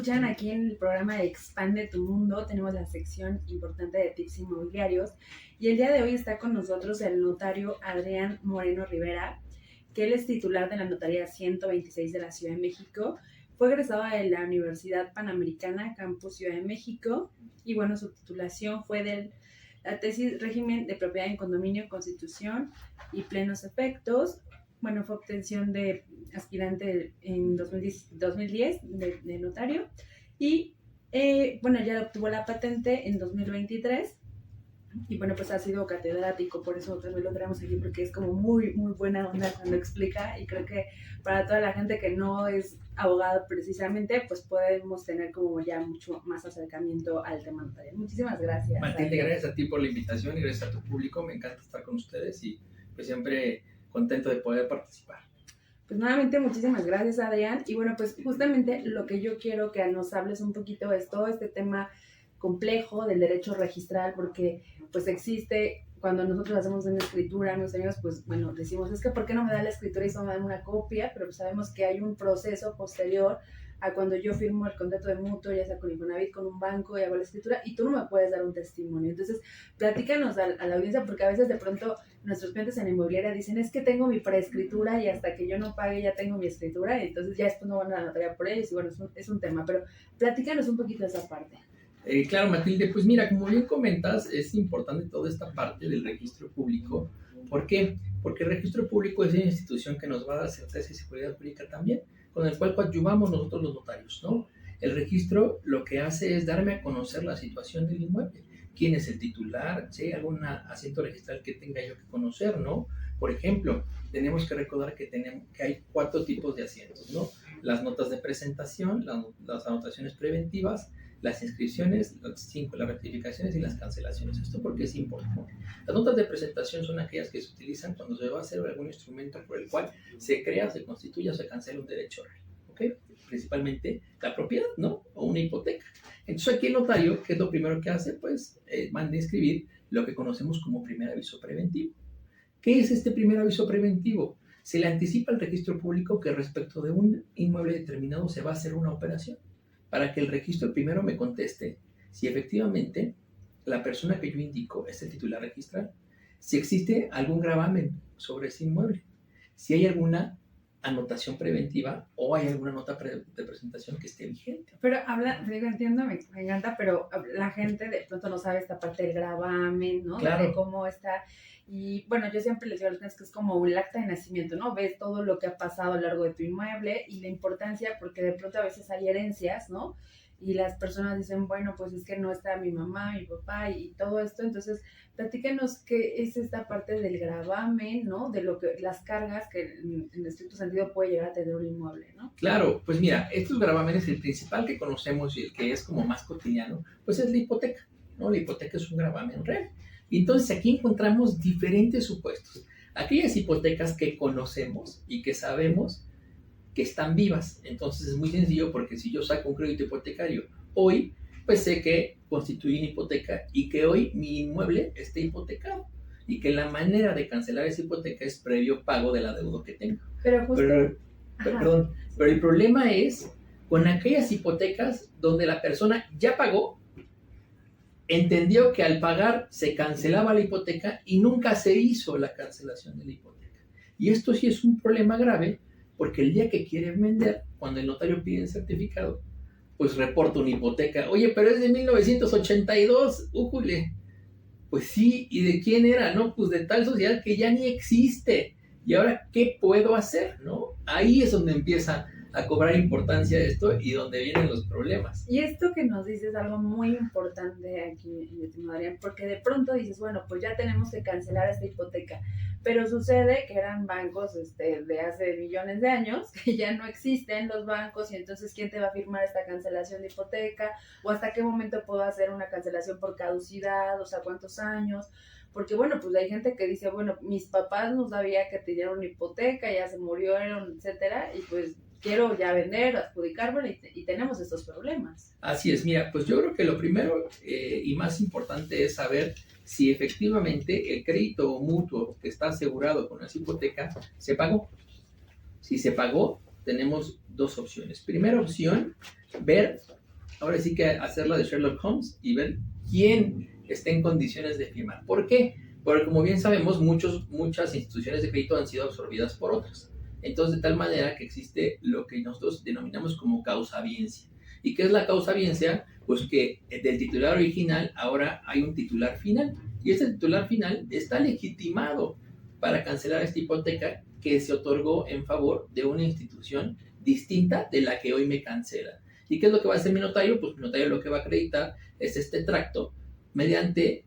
escuchan aquí en el programa de Expande tu Mundo. Tenemos la sección importante de tips inmobiliarios y el día de hoy está con nosotros el notario Adrián Moreno Rivera, que él es titular de la Notaría 126 de la Ciudad de México. Fue egresado de la Universidad Panamericana, Campus Ciudad de México, y bueno, su titulación fue de la tesis Régimen de Propiedad en Condominio, Constitución y Plenos Efectos. Bueno, fue obtención de aspirante en 2010 de notario y bueno, ya obtuvo la patente en 2023 y bueno, pues ha sido catedrático, por eso también lo traemos aquí porque es como muy buena onda cuando explica, y creo que para toda la gente que no es abogado precisamente, pues podemos tener como ya mucho más acercamiento al tema notarial. Muchísimas gracias. Matilde, gracias a ti por la invitación y gracias a tu público, me encanta estar con ustedes y pues siempre contento de poder participar. Pues nuevamente muchísimas gracias, Adrián, y bueno, pues justamente lo que yo quiero que nos hables un poquito es todo este tema complejo del derecho registral, porque pues existe, cuando nosotros hacemos una escritura, mis amigos, pues bueno, decimos, es que ¿por qué no me da la escritura y solo me dan una copia? Pero pues sabemos que hay un proceso posterior a cuando yo firmo el contrato de mutuo, ya sea con Infonavit, con un banco, y hago la escritura, y tú no me puedes dar un testimonio. Entonces, platícanos a la audiencia, porque a veces de pronto nuestros clientes en inmobiliaria dicen, es que tengo mi preescritura y hasta que yo no pague ya tengo mi escritura, y entonces ya después no van a la notaría por ellos, y bueno, es un tema, pero platícanos un poquito de esa parte. Claro, Matilde, pues mira, como bien comentas, es importante toda esta parte del registro público. ¿Por qué? Porque el registro público es una institución que nos va a dar certeza y seguridad jurídica también, con el cual coadyuvamos nosotros los notarios, ¿no? El registro lo que hace es darme a conocer la situación del inmueble, quién es el titular, si hay algún asiento registral que tenga yo que conocer, ¿no? Por ejemplo, tenemos que recordar que hay 4 tipos de asientos, ¿no? Las notas de presentación, las anotaciones preventivas, las inscripciones, las rectificaciones y las cancelaciones. ¿Esto por qué es importante? Las notas de presentación son aquellas que se utilizan cuando se va a hacer algún instrumento por el cual se crea, se constituye o se cancela un derecho real, ¿ok? Principalmente la propiedad, ¿no? O una hipoteca. Entonces aquí el notario, ¿qué es lo primero que hace? Pues manda a inscribir lo que conocemos como primer aviso preventivo. ¿Qué es este primer aviso preventivo? Se le anticipa al registro público que respecto de un inmueble determinado se va a hacer una operación, para que el registro primero me conteste si efectivamente la persona que yo indico es el titular registral, si existe algún gravamen sobre ese inmueble, si hay alguna anotación preventiva o hay alguna nota de presentación que esté vigente. Pero digo, entiendo, me encanta, pero la gente de pronto no sabe esta parte del gravamen, ¿no? Claro. De cómo está. Y bueno, yo siempre les digo a los clientes que es como el acta de nacimiento, ¿no? Ves todo lo que ha pasado a lo largo de tu inmueble y la importancia, porque de pronto a veces hay herencias, ¿no? Y las personas dicen, bueno, pues es que no está mi mamá, mi papá y todo esto. Entonces, platícanos qué es esta parte del gravamen, ¿no? De lo que las cargas que en estricto sentido puede llegar a tener un inmueble, ¿no? Claro, pues mira, estos gravámenes, el principal que conocemos y el que es como más cotidiano, pues es la hipoteca, ¿no? La hipoteca es un gravamen real. Entonces aquí encontramos diferentes supuestos. Aquellas hipotecas que conocemos y que sabemos que están vivas. Entonces es muy sencillo, porque si yo saco un crédito hipotecario hoy, pues sé que constituye una hipoteca y que hoy mi inmueble esté hipotecado y que la manera de cancelar esa hipoteca es previo pago de la deuda que tengo. Pero el problema es con aquellas hipotecas donde la persona ya pagó, entendió que al pagar se cancelaba la hipoteca y nunca se hizo la cancelación de la hipoteca. Y esto sí es un problema grave, porque el día que quieren vender, cuando el notario pide el certificado, pues reporta una hipoteca. Oye, pero es de 1982, újule. Pues sí, ¿y de quién era? No, pues de tal sociedad que ya ni existe. ¿Y ahora qué puedo hacer? ¿No? Ahí es donde empieza a cobrar importancia esto y donde vienen los problemas. Y esto que nos dices es algo muy importante aquí, mi estimado Adrián, porque de pronto dices, bueno, pues ya tenemos que cancelar esta hipoteca, pero sucede que eran bancos de hace millones de años, que ya no existen los bancos, y entonces ¿quién te va a firmar esta cancelación de hipoteca? ¿O hasta qué momento puedo hacer una cancelación por caducidad? O sea, ¿cuántos años? Porque bueno, pues hay gente que dice, bueno, mis papás no sabían que tenían una hipoteca, ya se murieron, etcétera, y pues quiero ya vender, adjudicármelo, y tenemos estos problemas. Así es, mira, pues yo creo que lo primero y más importante es saber si efectivamente el crédito mutuo que está asegurado con esa hipoteca se pagó. Si se pagó, tenemos dos opciones. Primera opción, ver, ahora sí que hacerla de Sherlock Holmes y ver quién está en condiciones de firmar. ¿Por qué? Porque como bien sabemos, muchas instituciones de crédito han sido absorbidas por otras. Entonces, de tal manera que existe lo que nosotros denominamos como causabiencia. ¿Y qué es la causabiencia? Pues que del titular original ahora hay un titular final. Y ese titular final está legitimado para cancelar esta hipoteca que se otorgó en favor de una institución distinta de la que hoy me cancela. ¿Y qué es lo que va a hacer mi notario? Pues mi notario lo que va a acreditar es este tracto mediante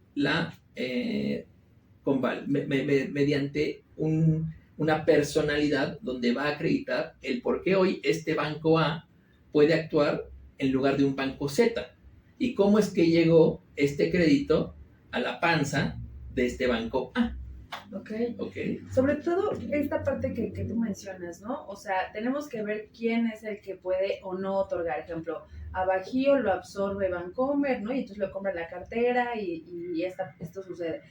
mediante una personalidad donde va a acreditar el por qué hoy este banco A puede actuar en lugar de un banco Z y cómo es que llegó este crédito a la panza de este banco A. Ok. Sobre todo esta parte que tú mencionas, ¿no? O sea, tenemos que ver quién es el que puede o no otorgar. Ejemplo, a Bajío lo absorbe Bancomer, ¿no? Y entonces lo compra en la cartera y esto sucede.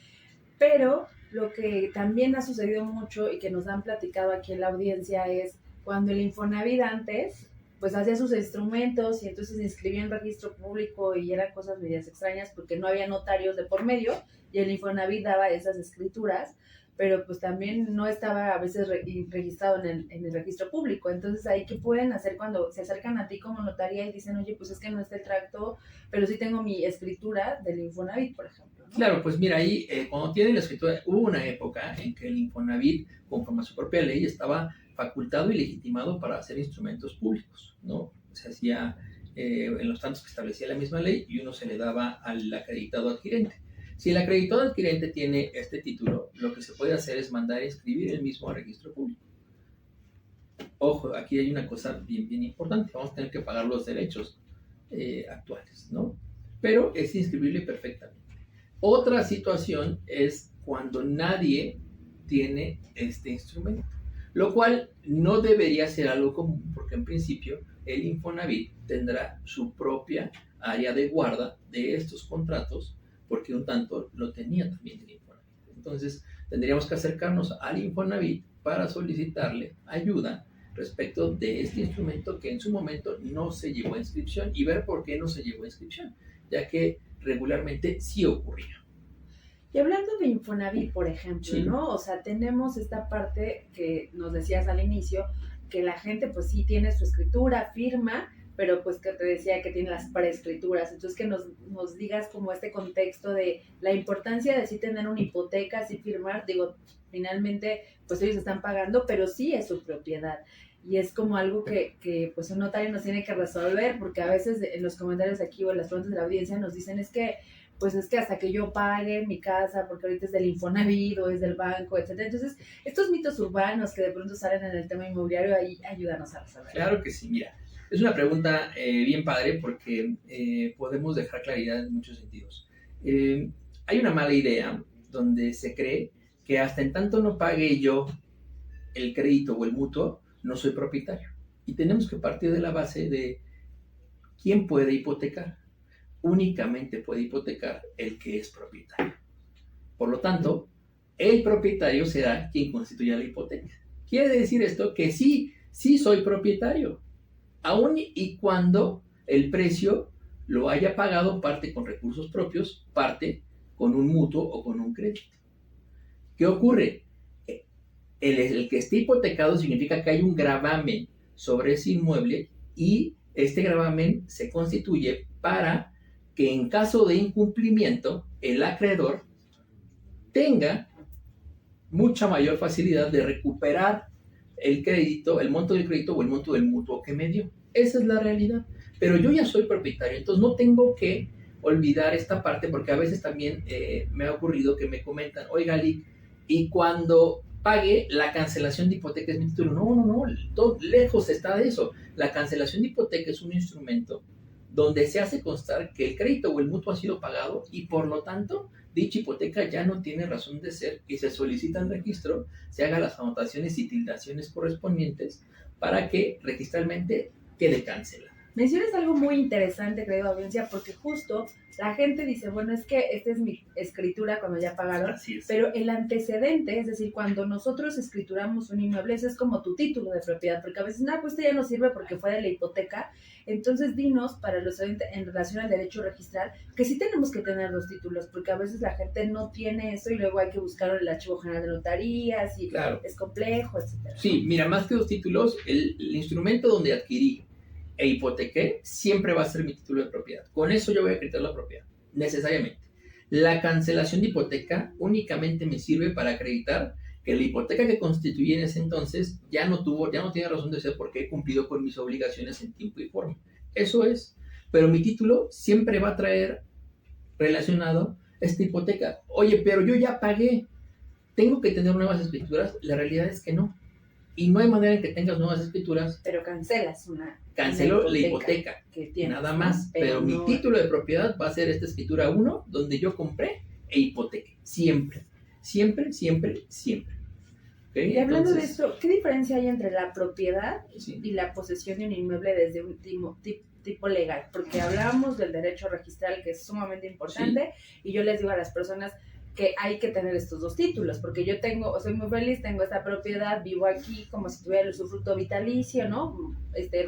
Pero lo que también ha sucedido mucho y que nos han platicado aquí en la audiencia es cuando el Infonavit antes pues hacía sus instrumentos y entonces se inscribía en registro público y eran cosas medias extrañas porque no había notarios de por medio y el Infonavit daba esas escrituras, pero pues también no estaba a veces registrado en el registro público. Entonces ahí, ¿qué pueden hacer cuando se acercan a ti como notaria y dicen, oye, pues es que no está el tracto, pero sí tengo mi escritura del Infonavit, por ejemplo? ¿No? Claro, pues mira, ahí cuando tiene la escritura, hubo una época en que el Infonavit, conforme a su propia ley, estaba facultado y legitimado para hacer instrumentos públicos, ¿no? Se hacía en los tantos que establecía la misma ley y uno se le daba al acreditado adquirente. Si el acreditado adquirente tiene este título, lo que se puede hacer es mandar a inscribir el mismo al registro público. Ojo, aquí hay una cosa bien importante, vamos a tener que pagar los derechos actuales, ¿no? Pero es inscribible perfectamente. Otra situación es cuando nadie tiene este instrumento, lo cual no debería ser algo común, porque en principio el Infonavit tendrá su propia área de guarda de estos contratos, porque un tanto lo tenía también el Infonavit. Entonces tendríamos que acercarnos al Infonavit para solicitarle ayuda respecto de este instrumento que en su momento no se llevó a inscripción y ver por qué no se llevó a inscripción, ya que regularmente sí ocurría. Y hablando de Infonavit, por ejemplo, sí, ¿no? O sea, tenemos esta parte que nos decías al inicio, que la gente pues sí tiene su escritura, firma, pero pues que te decía que tiene las preescrituras. Entonces que nos digas como este contexto de la importancia de sí tener una hipoteca, sí firmar. Digo, finalmente pues ellos están pagando, pero sí es su propiedad. Y es como algo que pues un notario nos tiene que resolver, porque a veces en los comentarios aquí o en las preguntas de la audiencia nos dicen es que hasta que yo pague mi casa, porque ahorita es del Infonavit o es del banco, etcétera. Entonces, estos mitos urbanos que de pronto salen en el tema inmobiliario, ahí ayúdanos a resolver. Claro que sí, mira, es una pregunta bien padre porque podemos dejar claridad en muchos sentidos. Hay una mala idea donde se cree que hasta en tanto no pague yo el crédito o el mutuo, no soy propietario. Y tenemos que partir de la base de quién puede hipotecar. Únicamente puede hipotecar el que es propietario. Por lo tanto, el propietario será quien constituya la hipoteca. Quiere decir esto que sí soy propietario, aun y cuando el precio lo haya pagado parte con recursos propios, parte con un mutuo o con un crédito. ¿Qué ocurre? El que esté hipotecado significa que hay un gravamen sobre ese inmueble y este gravamen se constituye para que en caso de incumplimiento el acreedor tenga mucha mayor facilidad de recuperar el crédito, el monto del crédito o el monto del mutuo que me dio. Esa es la realidad. Pero yo ya soy propietario, entonces no tengo que olvidar esta parte porque a veces también me ha ocurrido que me comentan, oiga, Lick, y cuando pague la cancelación de hipoteca es mi título. No, todo lejos está de eso. La cancelación de hipoteca es un instrumento donde se hace constar que el crédito o el mutuo ha sido pagado y por lo tanto dicha hipoteca ya no tiene razón de ser y se solicita al registro, se hagan las anotaciones y tildaciones correspondientes para que registralmente quede cancelada. Mencionas algo muy interesante, querida audiencia, porque justo la gente dice, bueno, es que esta es mi escritura cuando ya pagaron, Así es. pero el antecedente, es decir, cuando nosotros escrituramos un inmueble, ese es como tu título de propiedad, porque a veces, no, pues este ya no sirve porque fue de la hipoteca. Entonces, dinos, para los en relación al derecho registral, que sí tenemos que tener los títulos, porque a veces la gente no tiene eso y luego hay que buscarlo en el Archivo General de Notarías y Claro. es complejo, etcétera. Sí, mira, más que los títulos, el instrumento donde adquirí e hipotequé siempre va a ser mi título de propiedad. Con eso yo voy a acreditar la propiedad, necesariamente. La cancelación de hipoteca únicamente me sirve para acreditar que la hipoteca que constituí en ese entonces ya no tiene razón de ser porque he cumplido con mis obligaciones en tiempo y forma. Eso es. Pero mi título siempre va a traer relacionado esta hipoteca. Oye, pero yo ya pagué, ¿tengo que tener nuevas escrituras? La realidad es que no. Y no hay manera en que tengas nuevas escrituras. Pero cancelas una. Cancelo la hipoteca, que tienes, nada más. ¿no? Pero mi título de propiedad va a ser esta escritura 1, donde yo compré e hipotequé. Siempre, siempre, siempre, siempre. ¿Okay? Y hablando de esto, ¿qué diferencia hay entre la propiedad sí. y la posesión de un inmueble desde un tipo legal? Porque hablábamos del derecho registral, que es sumamente importante, sí. Y yo les digo a las personas que hay que tener estos dos títulos, porque yo soy muy feliz, tengo esta propiedad, vivo aquí como si tuviera el usufructo vitalicio, ¿no?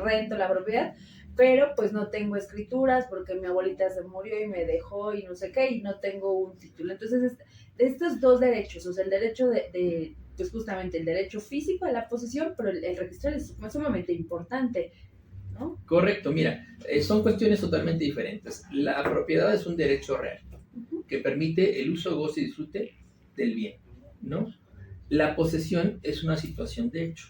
Rento la propiedad, pero pues no tengo escrituras porque mi abuelita se murió y me dejó y no sé qué, y no tengo un título. Entonces, estos dos derechos, o sea, el derecho pues justamente el derecho físico a la posesión, pero el registral es sumamente importante, ¿no? Correcto, mira, son cuestiones totalmente diferentes. La propiedad es un derecho real que permite el uso, goce y disfrute del bien, ¿no? La posesión es una situación de hecho.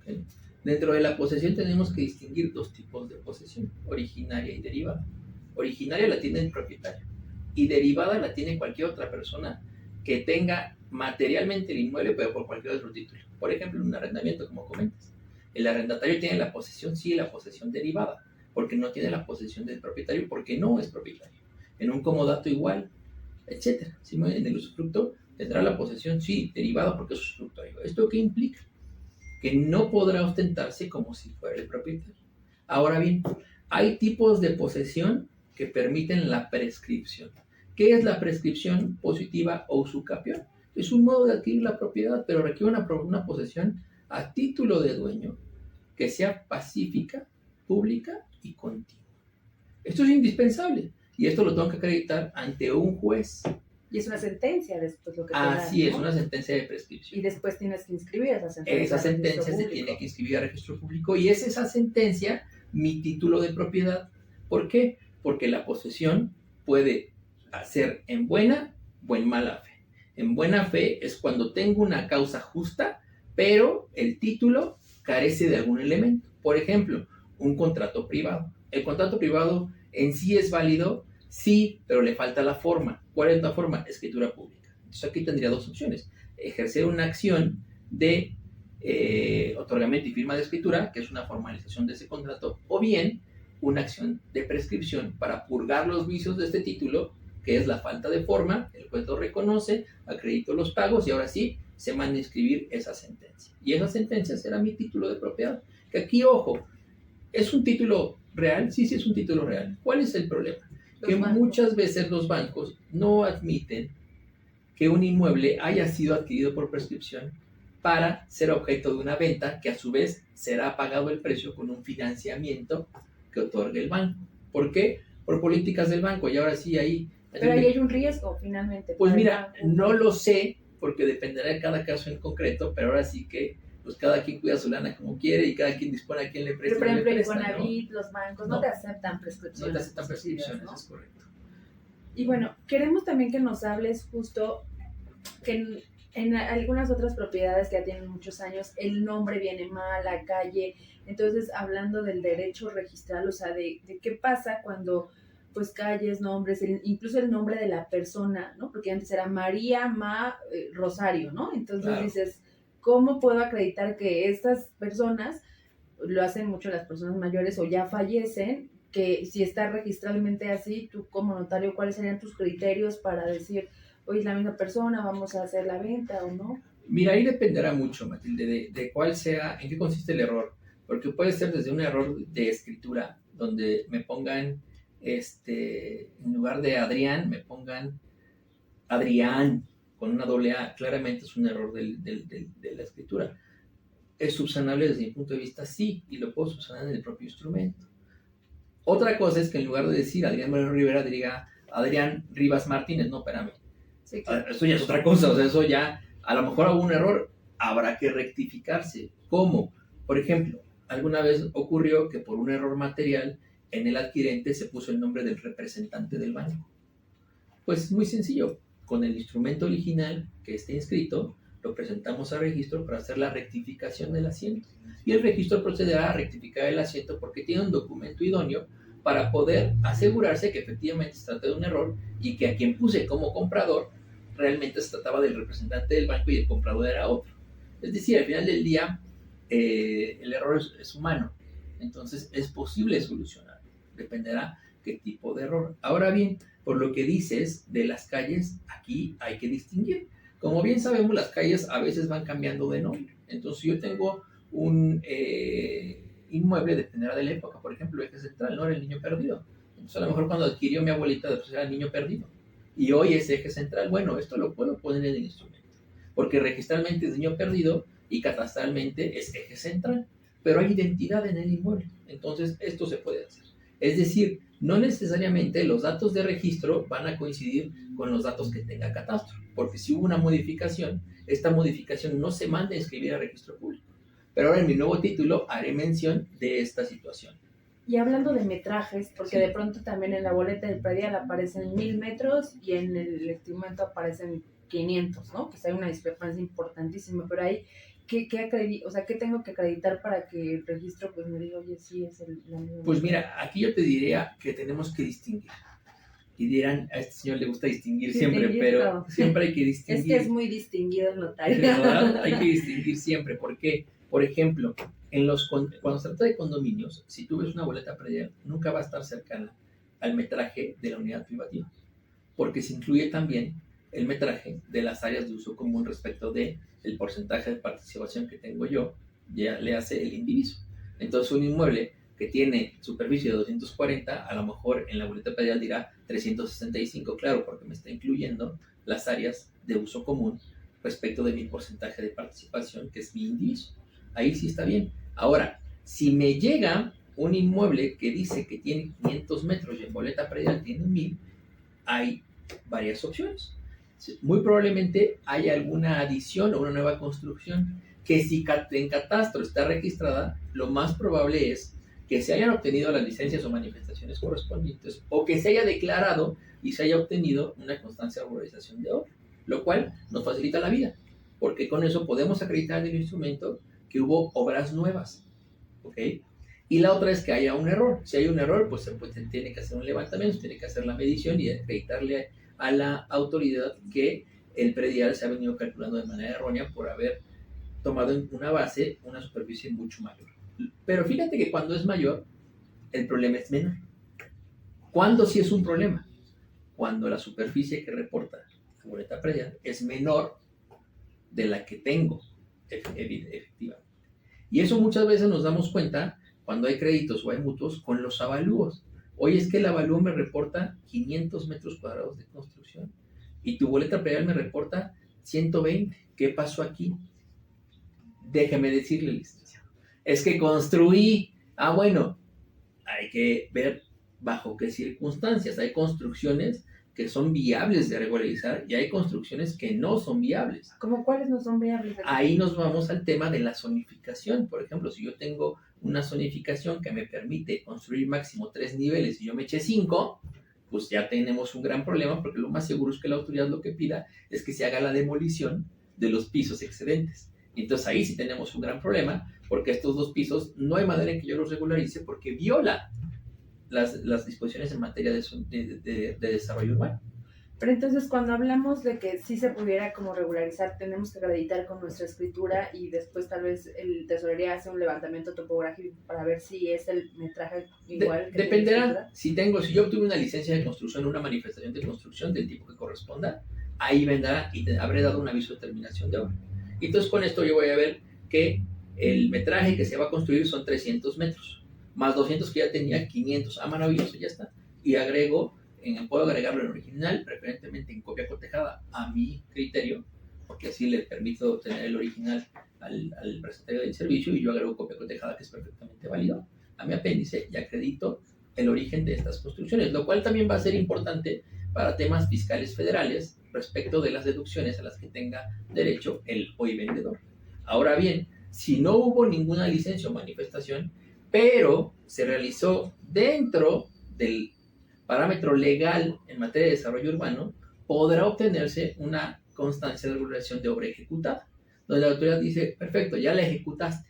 ¿Okay? Dentro de la posesión tenemos que distinguir dos tipos de posesión, originaria y derivada. Originaria la tiene el propietario y derivada la tiene cualquier otra persona que tenga materialmente el inmueble, pero por cualquier otro título. Por ejemplo, un arrendamiento, como comentas. El arrendatario tiene la posesión, sí, la posesión derivada, porque no tiene la posesión del propietario, porque no es propietario. En un comodato igual, etcétera. ¿Sí? En el usufructo tendrá la posesión, sí, derivada porque es usufructuario. ¿Esto qué implica? Que no podrá ostentarse como si fuera el propietario. Ahora bien, hay tipos de posesión que permiten la prescripción. ¿Qué es la prescripción positiva o usucapión? Es un modo de adquirir la propiedad, pero requiere una posesión a título de dueño que sea pacífica, pública y continua. Esto es indispensable y esto lo tengo que acreditar ante un juez. Y es una sentencia después lo que te Así dan, es, ¿no? una sentencia de prescripción. Y después tienes que inscribir esa sentencia. Esa sentencia se tiene que inscribir al registro público y es esa sentencia mi título de propiedad. ¿Por qué? Porque la posesión puede ser en buena o en mala fe. En buena fe es cuando tengo una causa justa, pero el título carece de algún elemento. Por ejemplo, un contrato privado. El contrato privado en sí es válido, sí, pero le falta la forma. ¿Cuál es la forma? Escritura pública. Entonces aquí tendría dos opciones. Ejercer una acción de otorgamiento y firma de escritura, que es una formalización de ese contrato, o bien una acción de prescripción para purgar los vicios de este título, que es la falta de forma, el juez lo reconoce, acredito los pagos y ahora sí se manda a inscribir esa sentencia. Y esa sentencia será mi título de propiedad. Que aquí, ojo, ¿es un título real? Sí, sí es un título real. ¿Cuál es el problema? Que muchas veces los bancos no admiten que un inmueble haya sido adquirido por prescripción para ser objeto de una venta que a su vez será pagado el precio con un financiamiento que otorgue el banco. ¿Por qué? Por políticas del banco. Y ahora sí ahí... Pero ahí hay un riesgo finalmente. Pues mira, no lo sé porque dependerá de cada caso en concreto, pero ahora sí que pues cada quien cuida su lana como quiere y cada quien dispone a quien le presta. Pero por ejemplo, el Infonavit, ¿no? Los bancos no te aceptan prescripciones. No te aceptan prescripciones, ¿no? Es correcto. Y bueno, queremos también que nos hables justo que en algunas otras propiedades que ya tienen muchos años, el nombre viene mal, la calle. Entonces, hablando del derecho registral, o sea, de qué pasa cuando, pues, calles, nombres, incluso el nombre de la persona, ¿no? Porque antes era María Rosario, ¿no? Entonces claro. Dices, ¿cómo puedo acreditar que estas personas, lo hacen mucho las personas mayores o ya fallecen, que si está registralmente así, tú como notario, ¿cuáles serían tus criterios para decir, oye, es la misma persona, vamos a hacer la venta o no? Mira, ahí dependerá mucho, Matilde, de cuál sea, en qué consiste el error, porque puede ser desde un error de escritura donde me pongan, en lugar de Adrián, me pongan Adrián, con una doble A, claramente es un error de la escritura. ¿Es subsanable desde mi punto de vista? Sí, y lo puedo subsanar en el propio instrumento. Otra cosa es que en lugar de decir Adrián Moreno Rivera, diga Adrián Rivas Martínez. No, espérame. Sí, claro. Eso ya es otra cosa, o sea, eso ya, a lo mejor hubo un error, habrá que rectificarse. ¿Cómo? Por ejemplo, alguna vez ocurrió que por un error material en el adquirente se puso el nombre del representante del banco. Pues es muy sencillo, con el instrumento original que esté inscrito, lo presentamos al registro para hacer la rectificación del asiento. Y el registro procederá a rectificar el asiento porque tiene un documento idóneo para poder asegurarse que efectivamente se trata de un error y que a quien puse como comprador realmente se trataba del representante del banco y el comprador era otro. Es decir, al final del día el error es humano, entonces es posible solucionar, dependerá qué tipo de error. Ahora bien, por lo que dices de las calles, aquí hay que distinguir. Como bien sabemos, las calles a veces van cambiando de nombre. Entonces, yo tengo un inmueble dependerá de la época. Por ejemplo, el Eje Central no era el Niño Perdido. Entonces, a lo mejor cuando adquirió mi abuelita, pues era el Niño Perdido. Y hoy es Eje Central. Bueno, esto lo puedo poner en el instrumento. Porque registralmente es Niño Perdido y catastralmente es Eje Central. Pero hay identidad en el inmueble. Entonces, esto se puede hacer. Es decir, no necesariamente los datos de registro van a coincidir con los datos que tenga catastro, porque si hubo una modificación, esta modificación no se manda a inscribir a registro público. Pero ahora en mi nuevo título haré mención de esta situación. Y hablando de metrajes, porque de pronto también en la boleta del predial aparecen 1000 metros y en el instrumento aparecen 500, ¿no? Pues hay una discrepancia importantísima, pero ahí, ¿qué tengo que acreditar para que el registro pues me diga, oye, sí es la misma? Pues mira, aquí yo te diría que tenemos que distinguir. Y dirán, a este señor le gusta distinguir siempre, pero siempre hay que distinguir. Es que es muy distinguido el notario. ¿Verdad? Hay que distinguir siempre. ¿Por qué? Por ejemplo, cuando se trata de condominios, si tú ves una boleta predial, nunca va a estar cercana al metraje de la unidad privativa, porque se incluye también el metraje de las áreas de uso común respecto del porcentaje de participación que tengo yo, ya le hace el indiviso. Entonces, un inmueble que tiene superficie de 240, a lo mejor en la boleta predial dirá 365, claro, porque me está incluyendo las áreas de uso común respecto de mi porcentaje de participación, que es mi indiviso. Ahí sí está bien. Ahora, si me llega un inmueble que dice que tiene 500 metros y en boleta predial tiene 1000, hay varias opciones. Muy probablemente haya alguna adición o una nueva construcción que si en catastro está registrada, lo más probable es que se hayan obtenido las licencias o manifestaciones correspondientes o que se haya declarado y se haya obtenido una constancia de regularización de obra, lo cual nos facilita la vida, porque con eso podemos acreditar en el instrumento que hubo obras nuevas, ¿ok? Y la otra es que haya un error. Si hay un error, pues se tiene que hacer un levantamiento, se tiene que hacer la medición y acreditarle a la autoridad que el predial se ha venido calculando de manera errónea por haber tomado en una base una superficie mucho mayor. Pero fíjate que cuando es mayor, el problema es menor. ¿Cuándo sí es un problema? Cuando la superficie que reporta la boleta predial es menor de la que tengo efectivamente. Y eso muchas veces nos damos cuenta cuando hay créditos o hay mutuos con los avalúos. Oye, es que el avalúo me reporta 500 metros cuadrados de construcción y tu boleta predial me reporta 120. ¿Qué pasó aquí? Déjeme decirle, licenciado, es que construí. Bueno, hay que ver bajo qué circunstancias. Hay construcciones que son viables de regularizar y hay construcciones que no son viables. ¿Cómo cuáles no son viables? Ahí nos vamos al tema de la zonificación. Por ejemplo, si yo tengo una zonificación que me permite construir máximo 3 niveles y yo me eché 5, pues ya tenemos un gran problema, porque lo más seguro es que la autoridad lo que pida es que se haga la demolición de los pisos excedentes. Entonces ahí sí tenemos un gran problema, porque estos 2 pisos no hay manera en que yo los regularice porque viola las disposiciones en materia de desarrollo urbano. Pero entonces cuando hablamos de que sí se pudiera como regularizar, tenemos que acreditar con nuestra escritura y después tal vez el tesorería hace un levantamiento topográfico para ver si es el metraje igual. Dependerá, si yo obtuve una licencia de construcción, una manifestación de construcción del tipo que corresponda, ahí vendrá y habré dado un aviso de terminación de obra. Y entonces con esto yo voy a ver que el metraje que se va a construir son 300 metros. más 200 que ya tenía, 500. Maravilloso, ya está. Y puedo agregarlo en original, preferentemente en copia cotejada, a mi criterio, porque así le permito tener el original al prestatario del servicio y yo agrego copia cotejada, que es perfectamente válido, a mi apéndice y acredito el origen de estas construcciones, lo cual también va a ser importante para temas fiscales federales respecto de las deducciones a las que tenga derecho el hoy vendedor. Ahora bien, si no hubo ninguna licencia o manifestación, pero se realizó dentro del parámetro legal en materia de desarrollo urbano, podrá obtenerse una constancia de regulación de obra ejecutada, donde la autoridad dice, perfecto, ya la ejecutaste,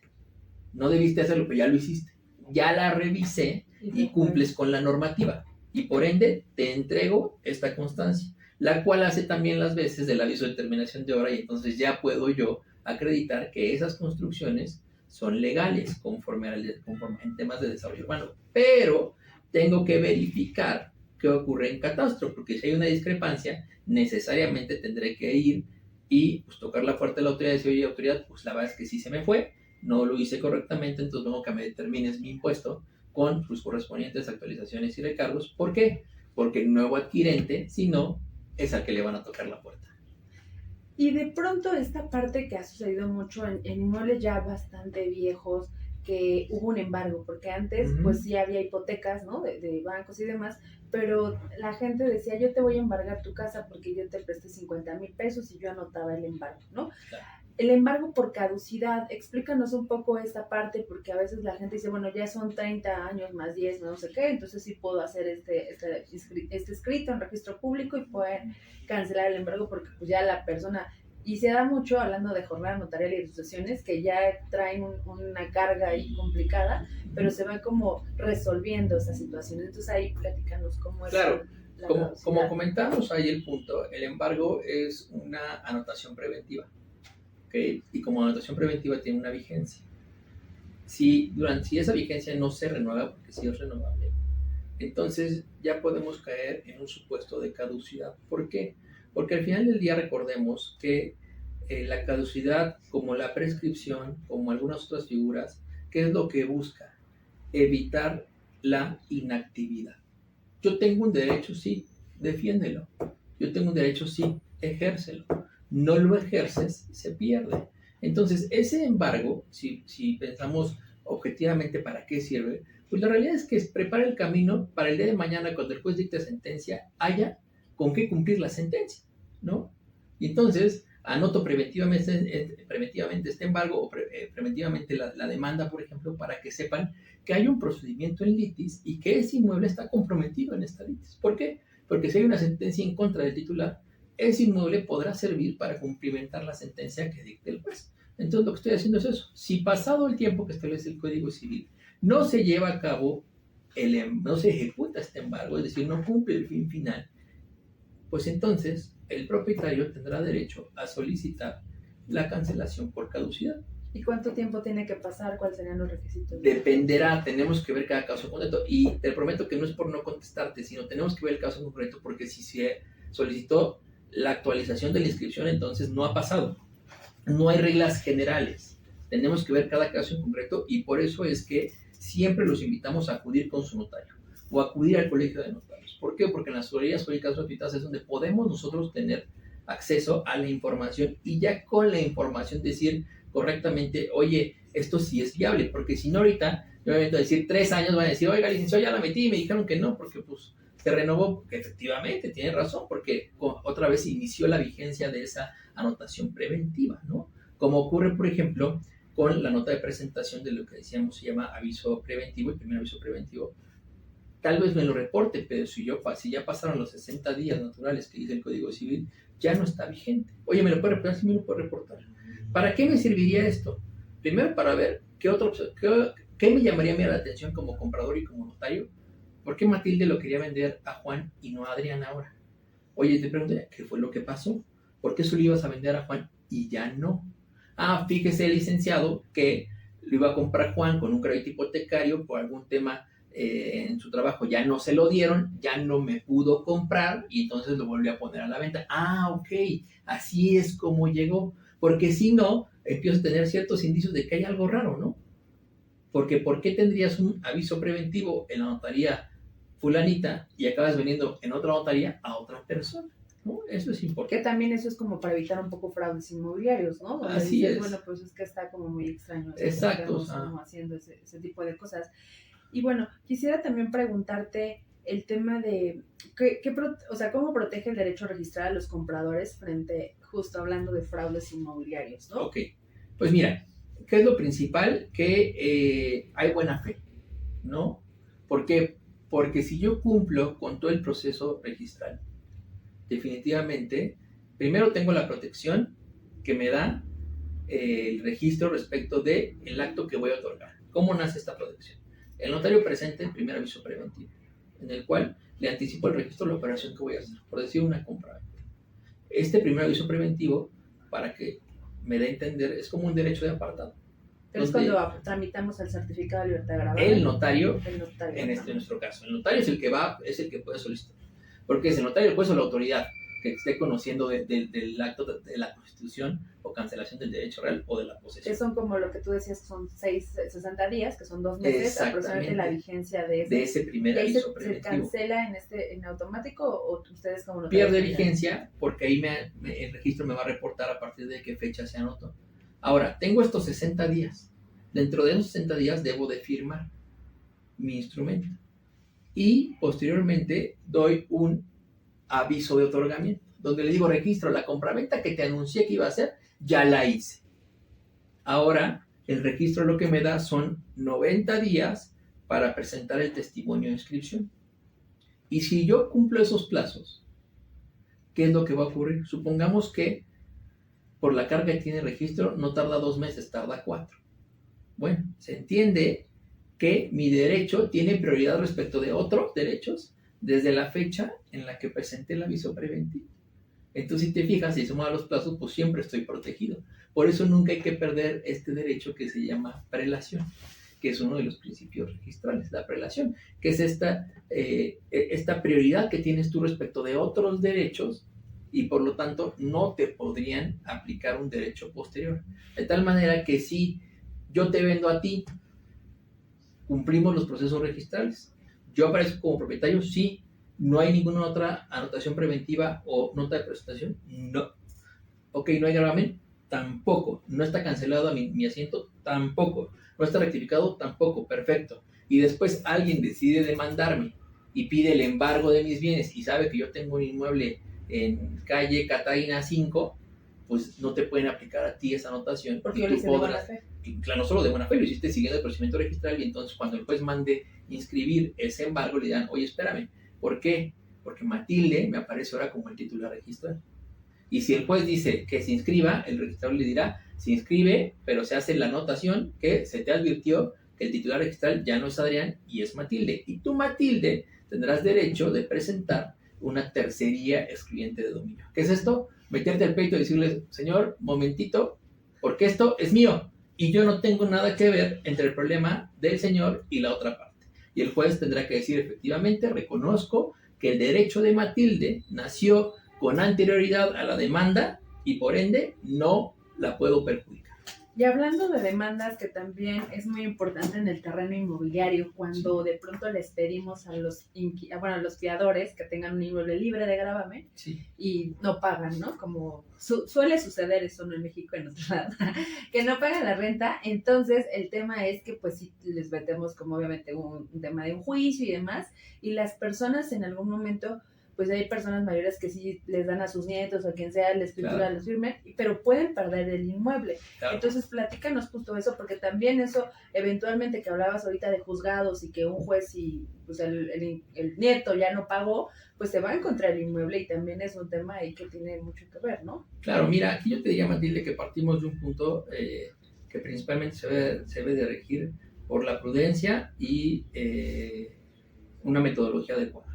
no debiste hacerlo, pero ya lo hiciste, ya la revisé y cumples con la normativa, y por ende te entrego esta constancia, la cual hace también las veces del aviso de terminación de obra, y entonces ya puedo yo acreditar que esas construcciones son legales conforme en temas de desarrollo urbano, pero tengo que verificar qué ocurre en catastro, porque si hay una discrepancia, necesariamente tendré que ir y pues, tocar la puerta de la autoridad y decir, oye, autoridad, pues la verdad es que sí se me fue, no lo hice correctamente, entonces tengo que me determines mi impuesto con sus correspondientes actualizaciones y recargos. ¿Por qué? Porque el nuevo adquirente, si no, es al que le van a tocar la puerta. Y de pronto esta parte que ha sucedido mucho en inmuebles ya bastante viejos, que hubo un embargo, porque antes pues sí había hipotecas, ¿no? De bancos y demás, pero la gente decía, yo te voy a embargar tu casa porque yo te presté 50,000 pesos y yo anotaba el embargo, ¿no? Claro. El embargo por caducidad, explícanos un poco esta parte, porque a veces la gente dice, bueno, ya son 30 años más 10, no sé qué, entonces sí puedo hacer este escrito en registro público y pueden cancelar el embargo porque pues ya la persona, y se da mucho hablando de jornada notarial y de sucesiones que ya traen una carga ahí complicada, pero se van como resolviendo esas situaciones. Entonces ahí platícanos cómo es. Claro, como comentamos ahí el punto, el embargo es una anotación preventiva. ¿Okay? Y como anotación preventiva tiene una vigencia. Si esa vigencia no se renueva, porque sí es renovable, entonces ya podemos caer en un supuesto de caducidad. ¿Por qué? Porque al final del día recordemos que la caducidad, como la prescripción, como algunas otras figuras, ¿qué es lo que busca? Evitar la inactividad. Yo tengo un derecho, sí, defiéndelo. Yo tengo un derecho, sí, ejércelo. No lo ejerces, se pierde. Entonces, ese embargo, si pensamos objetivamente para qué sirve, pues la realidad es que prepara el camino para el día de mañana, cuando el juez dicte sentencia, haya con qué cumplir la sentencia, ¿no? Y entonces, anoto preventivamente este embargo o preventivamente la demanda, por ejemplo, para que sepan que hay un procedimiento en litis y que ese inmueble está comprometido en esta litis. ¿Por qué? Porque si hay una sentencia en contra del titular, ese inmueble podrá servir para cumplimentar la sentencia que dicte el juez. Entonces lo que estoy haciendo es eso. Si pasado el tiempo que establece el Código Civil no se lleva a cabo, no se ejecuta este embargo, es decir, no cumple el fin final, pues entonces el propietario tendrá derecho a solicitar la cancelación por caducidad. ¿Y cuánto tiempo tiene que pasar? ¿Cuáles serían los requisitos? Dependerá, tenemos que ver cada caso concreto. Y te prometo que no es por no contestarte, sino tenemos que ver el caso concreto, porque si se solicitó la actualización de la inscripción, entonces no ha pasado. No hay reglas generales. Tenemos que ver cada caso en concreto, y por eso es que siempre los invitamos a acudir con su notario o acudir al colegio de notarios. ¿Por qué? Porque en las teorías jurídicas gratuitas es donde podemos nosotros tener acceso a la información y ya con la información decir correctamente, oye, esto sí es viable, porque si no ahorita, yo me meto a decir 3 años, van a decir, oiga, licenciado, ya la metí y me dijeron que no, porque pues se renovó. Efectivamente, tiene razón, porque otra vez inició la vigencia de esa anotación preventiva, ¿no? Como ocurre, por ejemplo, con la nota de presentación de lo que decíamos se llama aviso preventivo, el primer aviso preventivo. Tal vez me lo reporte, pero si ya pasaron los 60 días naturales que dice el Código Civil, ya no está vigente. Oye, ¿me lo puede reportar? Sí, me lo puede reportar. ¿Para qué me serviría esto? Primero, para ver qué me llamaría a mí la atención como comprador y como notario. ¿Por qué Matilde lo quería vender a Juan y no a Adrián ahora? Oye, te pregunto, ¿qué fue lo que pasó? ¿Por qué solo ibas a vender a Juan y ya no? Fíjese, licenciado, que lo iba a comprar Juan con un crédito hipotecario por algún tema en su trabajo, ya no se lo dieron, ya no me pudo comprar y entonces lo volvió a poner a la venta. Ok, así es como llegó, porque si no, empiezo a tener ciertos indicios de que hay algo raro, ¿no? Porque ¿por qué tendrías un aviso preventivo en la notaría fulanita y acabas vendiendo en otra notaría a otra persona? ¿No? Eso es importante. Que también eso es como para evitar un poco fraudes inmobiliarios, ¿no? Donde Así dices, es. bueno, pues es que está como muy extraño. Exacto. Estamos como haciendo ese tipo de cosas. Y bueno, quisiera también preguntarte el tema de, o sea, ¿cómo protege el derecho a registrar a los compradores frente, justo hablando de fraudes inmobiliarios, ¿no? Ok, pues mira, ¿qué es lo principal? Que hay buena fe, ¿no? ¿Por qué? Porque si yo cumplo con todo el proceso registral, definitivamente, primero tengo la protección que me da el registro respecto del acto que voy a otorgar. ¿Cómo nace esta protección? El notario presenta el primer aviso preventivo, en el cual le anticipo el registro de la operación que voy a hacer, por decir una compra. Este primer aviso preventivo, para que me dé a entender, es como un derecho de apartado. Pero es cuando tramitamos el certificado de libertad de gravamen. El notario, en nuestro caso, el notario es el que puede solicitar. Porque es el notario, el juez o la autoridad que esté conociendo del acto de la constitución o cancelación del derecho real o de la posesión. Que son como lo que tú decías, son 60 días, que son 2 meses aproximadamente la vigencia de ese primer aviso preventivo. ¿Se cancela en automático o ustedes como lo pierde vigencia porque ahí el registro me va a reportar a partir de qué fecha se anotó. Ahora, tengo estos 60 días. Dentro de esos 60 días debo de firmar mi instrumento. Y posteriormente doy un aviso de otorgamiento, donde le digo, registro, la compraventa que te anuncié que iba a hacer, ya la hice. Ahora, el registro lo que me da son 90 días para presentar el testimonio de inscripción. Y si yo cumplo esos plazos, ¿qué es lo que va a ocurrir? Supongamos que por la carga que tiene el registro no tarda 2 meses, tarda 4. Bueno, se entiende que mi derecho tiene prioridad respecto de otros derechos desde la fecha en la que presenté el aviso preventivo. Entonces, si te fijas, si sumamos los plazos, pues siempre estoy protegido. Por eso nunca hay que perder este derecho que se llama prelación, que es uno de los principios registrales, la prelación, que es esta prioridad que tienes tú respecto de otros derechos y por lo tanto no te podrían aplicar un derecho posterior. De tal manera que si yo te vendo a ti, cumplimos los procesos registrales. Yo aparezco como propietario, sí. ¿No hay ninguna otra anotación preventiva o nota de presentación? No. Ok, ¿no hay gravamen? Tampoco. ¿No está cancelado mi asiento? Tampoco. ¿No está rectificado? Tampoco. Perfecto. Y después alguien decide demandarme y pide el embargo de mis bienes y sabe que yo tengo un inmueble en calle Catalina 5, pues no te pueden aplicar a ti esa anotación. Porque yo lo hice de buena fe. Claro, no solo de buena fe, lo hiciste siguiendo el procedimiento registral y entonces cuando el juez mande inscribir ese embargo le dirán, oye, espérame, ¿por qué? Porque Matilde me aparece ahora como el titular registral. Y si el juez dice que se inscriba, el registrador le dirá, se inscribe, pero se hace la anotación que se te advirtió que el titular registral ya no es Adrián y es Matilde. Y tú, Matilde, tendrás derecho de presentar una tercería excluyente de dominio. ¿Qué es esto? Meterte al peito y decirle, señor, momentito, porque esto es mío y yo no tengo nada que ver entre el problema del señor y la otra parte. Y el juez tendrá que decir, efectivamente, reconozco que el derecho de Matilde nació con anterioridad a la demanda y por ende no la puedo perjudicar. Y hablando de demandas, que también es muy importante en el terreno inmobiliario, cuando de pronto les pedimos a los fiadores que tengan un inmueble libre de gravamen y no pagan, ¿no? Como suele suceder eso, ¿no? En México, en otros lados, que no pagan la renta. Entonces, el tema es que pues sí les metemos como obviamente un tema de un juicio y demás, y las personas en algún momento, pues hay personas mayores que sí les dan a sus nietos o a quien sea la escritura, les firmen, pero pueden perder el inmueble. Claro. Entonces, platícanos justo eso, porque también eso, eventualmente que hablabas ahorita de juzgados y que un juez y pues el nieto ya no pagó, pues se va a encontrar el inmueble y también es un tema ahí que tiene mucho que ver, ¿no? Claro, mira, aquí yo te diría, Matilde, que partimos de un punto que principalmente se debe de regir por la prudencia y una metodología adecuada.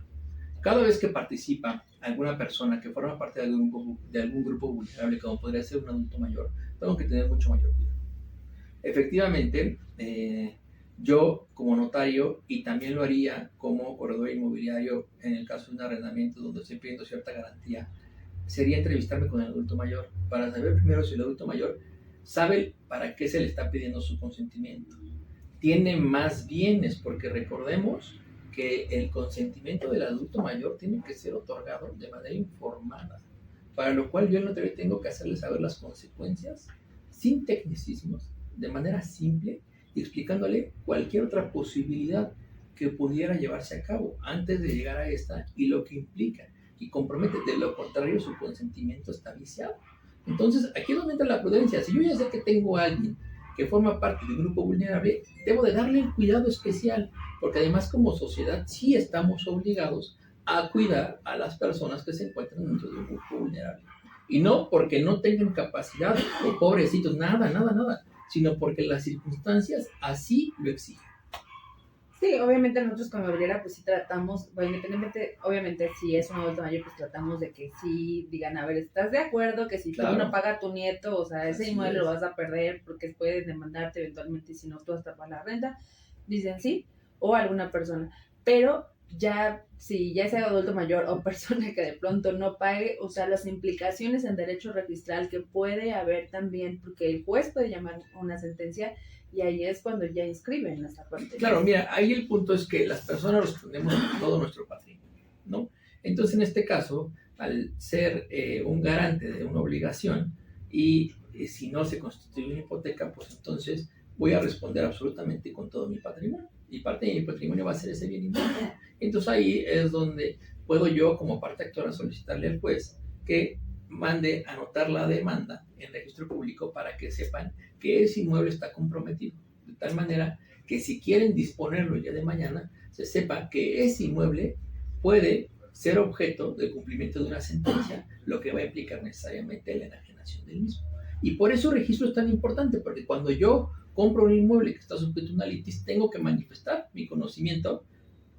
Cada vez que participa alguna persona que forma parte de algún grupo vulnerable, como podría ser un adulto mayor, tengo que tener mucho mayor cuidado. Efectivamente, yo como notario, y también lo haría como corredor inmobiliario en el caso de un arrendamiento donde estoy pidiendo cierta garantía, sería entrevistarme con el adulto mayor para saber primero si el adulto mayor sabe para qué se le está pidiendo su consentimiento, tiene más bienes, porque recordemos que el consentimiento del adulto mayor tiene que ser otorgado de manera informada, para lo cual yo el notario tengo que hacerle saber las consecuencias sin tecnicismos, de manera simple, y explicándole cualquier otra posibilidad que pudiera llevarse a cabo antes de llegar a esta y lo que implica y compromete. De lo contrario, su consentimiento está viciado. Entonces, aquí es donde entra la prudencia. Si yo ya sé que tengo a alguien que forma parte de un grupo vulnerable, debo de darle un cuidado especial, porque además como sociedad sí estamos obligados a cuidar a las personas que se encuentran dentro de un grupo vulnerable. Y no porque no tengan capacidad, o pobrecitos, nada, sino porque las circunstancias así lo exigen. Sí, obviamente nosotros como inmobiliaria pues sí tratamos, bueno, independientemente, obviamente si es un adulto mayor pues tratamos de que sí digan, a ver, ¿estás de acuerdo que si Claro. tú no pagas tu nieto, o sea, ese Así inmueble es. lo vas a perder porque pueden demandarte eventualmente si no tú hasta pagas la renta? Dicen sí, o alguna persona, pero ya si ya sea adulto mayor o persona que de pronto no pague, o sea, las implicaciones en derecho registral que puede haber también, porque el juez puede llamar una sentencia y ahí es cuando ya inscriben esta parte. Claro, mira, ahí el punto es que las personas respondemos a todo nuestro patrimonio, ¿no? Entonces, en este caso, al ser un garante de una obligación y si no se constituye una hipoteca, pues entonces voy a responder absolutamente con todo mi patrimonio. Y parte de mi patrimonio va a ser ese bien inmueble. Entonces ahí es donde puedo yo, como parte actora, solicitarle al juez que mande anotar la demanda en registro público para que sepan que ese inmueble está comprometido. De tal manera que si quieren disponerlo el día de mañana, se sepa que ese inmueble puede ser objeto del cumplimiento de una sentencia, lo que va a implicar necesariamente la enajenación del mismo. Y por eso el registro es tan importante, porque cuando yo compro un inmueble que está sujeto a una litis, tengo que manifestar mi conocimiento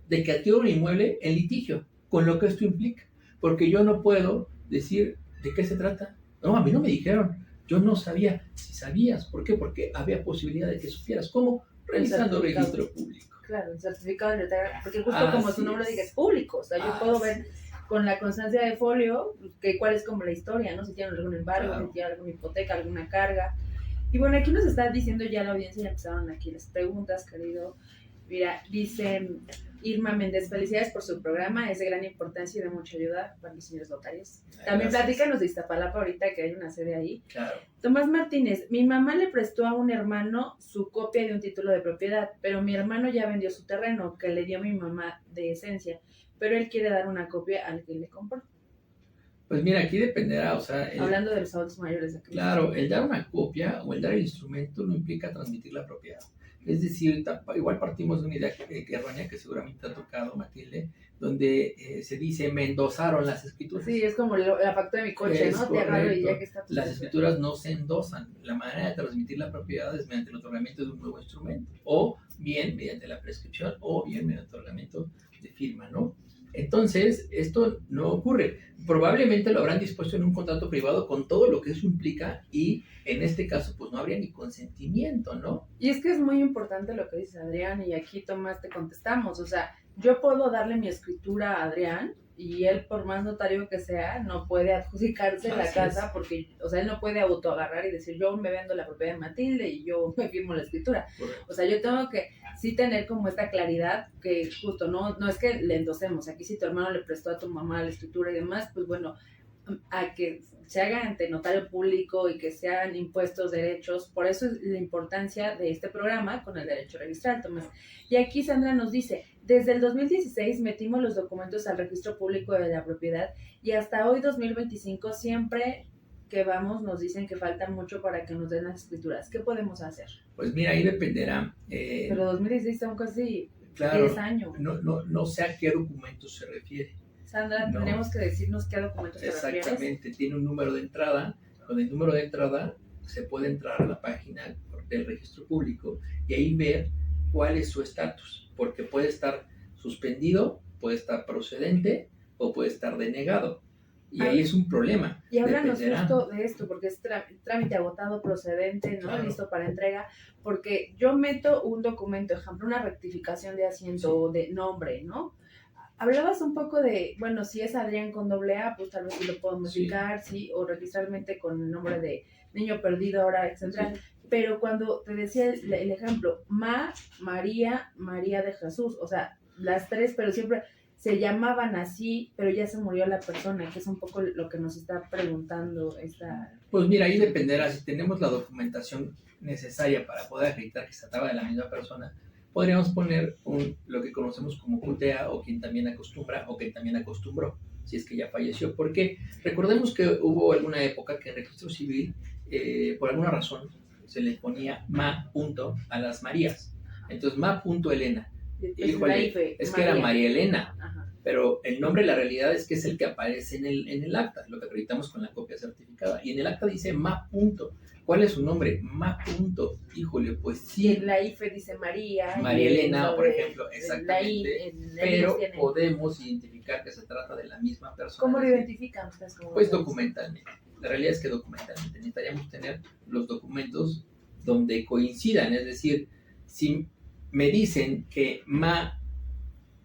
de que adquiero un inmueble en litigio, con lo que esto implica. Porque yo no puedo decir de qué se trata. No, a mí no me dijeron. Yo no sabía. Si sabías, ¿por qué? Porque había posibilidad de que supieras. ¿Cómo? Revisando registro público. Claro, el certificado de notario, porque justo como su nombre dice, es público. O sea, yo puedo ver con la constancia de folio que cuál es como la historia, ¿no? Si tienen algún embargo, claro, si tienen alguna hipoteca, alguna carga. Y bueno, aquí nos está diciendo ya la audiencia, ya empezaron aquí las preguntas, querido. Mira, dice Irma Méndez, felicidades por su programa, es de gran importancia y de mucha ayuda para los señores notarios. También platícanos de Iztapalapa ahorita, que hay una sede ahí. Claro. Tomás Martínez, mi mamá le prestó a un hermano su copia de un título de propiedad, pero mi hermano ya vendió su terreno, que le dio a mi mamá de esencia, pero él quiere dar una copia al que le compró. Pues mira, aquí dependerá, o sea... Hablando de los adultos mayores. Aquí. Claro, el dar una copia o el dar el instrumento no implica transmitir la propiedad. Es decir, igual partimos de una idea errónea que seguramente ha tocado, Matilde, donde se dice, me endosaron las escrituras. Sí, es como la factura de mi coche, ¿no? Te agarro y ya que está las escrituras no se endosan. La manera de transmitir la propiedad es mediante el otorgamiento de un nuevo instrumento, o bien mediante la prescripción, o bien mediante el otorgamiento de firma, ¿no? Entonces, esto no ocurre. Probablemente lo habrán dispuesto en un contrato privado con todo lo que eso implica y en este caso pues no habría ni consentimiento, ¿no? Y es que es muy importante lo que dice Adrián y aquí Tomás te contestamos, o sea, yo puedo darle mi escritura a Adrián y él por más notario que sea no puede adjudicarse la casa porque, o sea, él no puede autoagarrar y decir yo me vendo la propiedad de Matilde y yo me firmo la escritura. Correcto. O sea, yo tengo que sí tener como esta claridad que justo no es que le endosemos, aquí si tu hermano le prestó a tu mamá la escritura y demás, pues bueno, a que se haga ante notario público y que se hagan impuestos derechos, por eso es la importancia de este programa con el derecho registral, Tomás. Y aquí Sandra nos dice, desde el 2016 metimos los documentos al registro público de la propiedad y hasta hoy 2025 siempre que vamos nos dicen que falta mucho para que nos den las escrituras. ¿Qué podemos hacer? Pues mira, ahí dependerá. Pero 2016 son casi claro, 10 años. No sé a qué documentos se refiere. Sandra, tenemos que decirnos qué documentos se refiere. Exactamente, tiene un número de entrada. Con el número de entrada se puede entrar a la página del registro público y ahí ver cuál es su estatus, porque puede estar suspendido, puede estar procedente o puede estar denegado. Y ahí es un problema. Y háblanos justo de esto, porque es trámite agotado, procedente, ¿no? Claro. Listo para entrega, porque yo meto un documento, ejemplo, una rectificación de asiento o de nombre, ¿no? Hablabas un poco de, bueno, si es Adrián con doble A, pues tal vez sí lo puedo Sí, modificar, sí, o registrarmente con el nombre de niño perdido ahora, etcétera. sí. Pero cuando te decía el ejemplo, María, María de Jesús, o sea, las tres, pero siempre se llamaban así, pero ya se murió la persona, que es un poco lo que nos está preguntando esta... Pues mira, ahí dependerá, si tenemos la documentación necesaria para poder acreditar que se trataba de la misma persona, podríamos poner lo que conocemos como QTA o quien también acostumbra o quien también acostumbró, si es que ya falleció. Porque recordemos que hubo alguna época que en registro civil, por alguna razón, se le ponía ma punto a las Marías. Entonces, ma punto Elena. Híjole, es que era María Elena. Ajá. Pero el nombre, la realidad es que es el que aparece en el acta, lo que acreditamos con la copia certificada. Y en el acta dice ma punto. ¿Cuál es su nombre? Ma punto. Híjole, pues sí. Y en la IFE dice María. María Elena, por ejemplo, exactamente. Pero podemos identificar que se trata de la misma persona. ¿Cómo lo identifican ustedes? Pues documentalmente. La realidad es que documentalmente necesitaríamos tener los documentos donde coincidan. Es decir, si me dicen que ma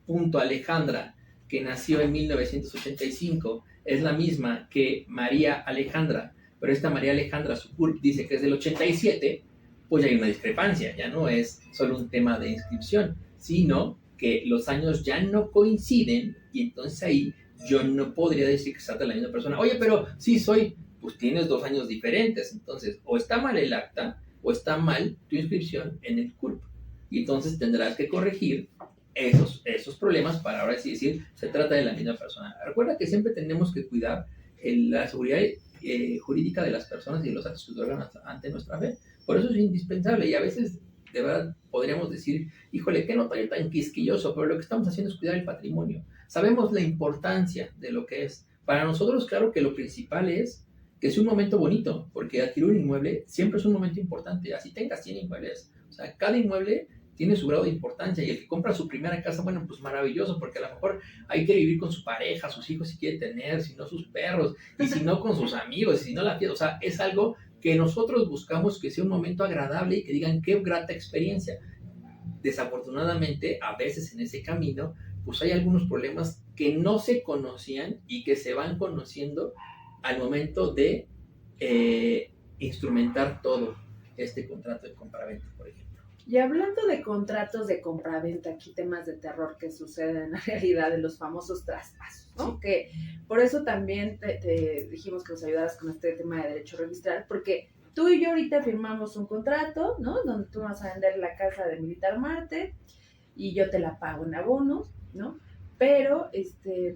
punto Alejandra, que nació en 1985, es la misma que María Alejandra, pero esta María Alejandra, su CURP dice que es del 87, pues ya hay una discrepancia, ya no es solo un tema de inscripción, sino que los años ya no coinciden y entonces ahí yo no podría decir que se trata de la misma persona. Oye, pero sí soy, pues tienes 2 años diferentes, entonces o está mal el acta o está mal tu inscripción en el CURP y entonces tendrás que corregir esos problemas para ahora sí decir, se trata de la misma persona. Recuerda que siempre tenemos que cuidar la seguridad jurídica de las personas y de los actos que otorgan ante nuestra fe. Por eso es indispensable y a veces de verdad podríamos decir, híjole, qué notario tan quisquilloso, pero lo que estamos haciendo es cuidar el patrimonio. Sabemos la importancia de lo que es. Para nosotros, claro que lo principal es que sea un momento bonito, porque adquirir un inmueble siempre es un momento importante, así tengas 100 inmuebles. O sea, cada inmueble tiene su grado de importancia y el que compra su primera casa, bueno, pues maravilloso, porque a lo mejor ahí quiere vivir con su pareja, sus hijos si quiere tener, si no sus perros, y si no con sus amigos, y si no la fiesta, o sea, es algo que nosotros buscamos que sea un momento agradable y que digan qué grata experiencia. Desafortunadamente, a veces en ese camino, pues hay algunos problemas que no se conocían y que se van conociendo al momento de instrumentar todo este contrato de compraventa, por ejemplo. Y hablando de contratos de compraventa, aquí temas de terror que suceden en la realidad de los famosos traspasos, ¿no? Sí. Que por eso también te dijimos que nos ayudaras con este tema de derecho registral, porque tú y yo ahorita firmamos un contrato, ¿no? Donde tú vas a vender la casa de Militar Marte y yo te la pago en abonos, ¿no? Pero,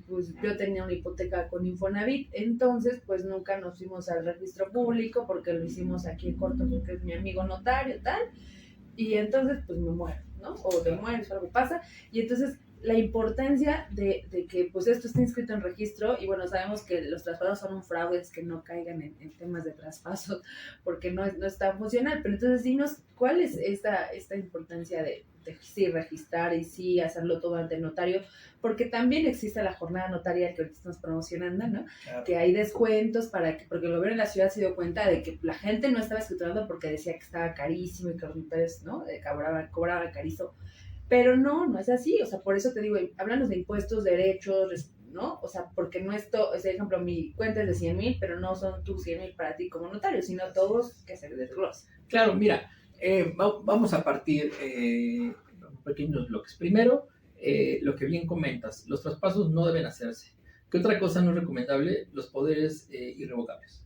pues yo tenía una hipoteca con Infonavit, entonces, pues nunca nos fuimos al registro público porque lo hicimos aquí en corto porque es mi amigo notario, tal. Y entonces pues me muero, ¿no? O te mueres o algo pasa. Y entonces la importancia de que pues esto esté inscrito en registro, y bueno, sabemos que los traspasos son un fraude, es que no caigan en temas de traspasos porque no es tan funcional, pero entonces dinos cuál es esta importancia de sí registrar y sí hacerlo todo ante el notario, porque también existe la jornada notarial que ahorita estamos promocionando, ¿no? Claro. Que hay descuentos porque el gobierno de la ciudad se dio cuenta de que la gente no estaba escriturando porque decía que estaba carísimo y que los notarios, ¿no? Cobraban carísimo. Pero no es así, o sea, por eso te digo, háblanos de impuestos, derechos, ¿no? O sea, porque no es todo, por ejemplo, mi cuenta es de 100,000, pero no son tus 100,000 para ti como notario, sino todos que se desglosen. Claro, mira, vamos a partir pequeños bloques. Primero, lo que bien comentas, los traspasos no deben hacerse. ¿Qué otra cosa no es recomendable? Los poderes irrevocables.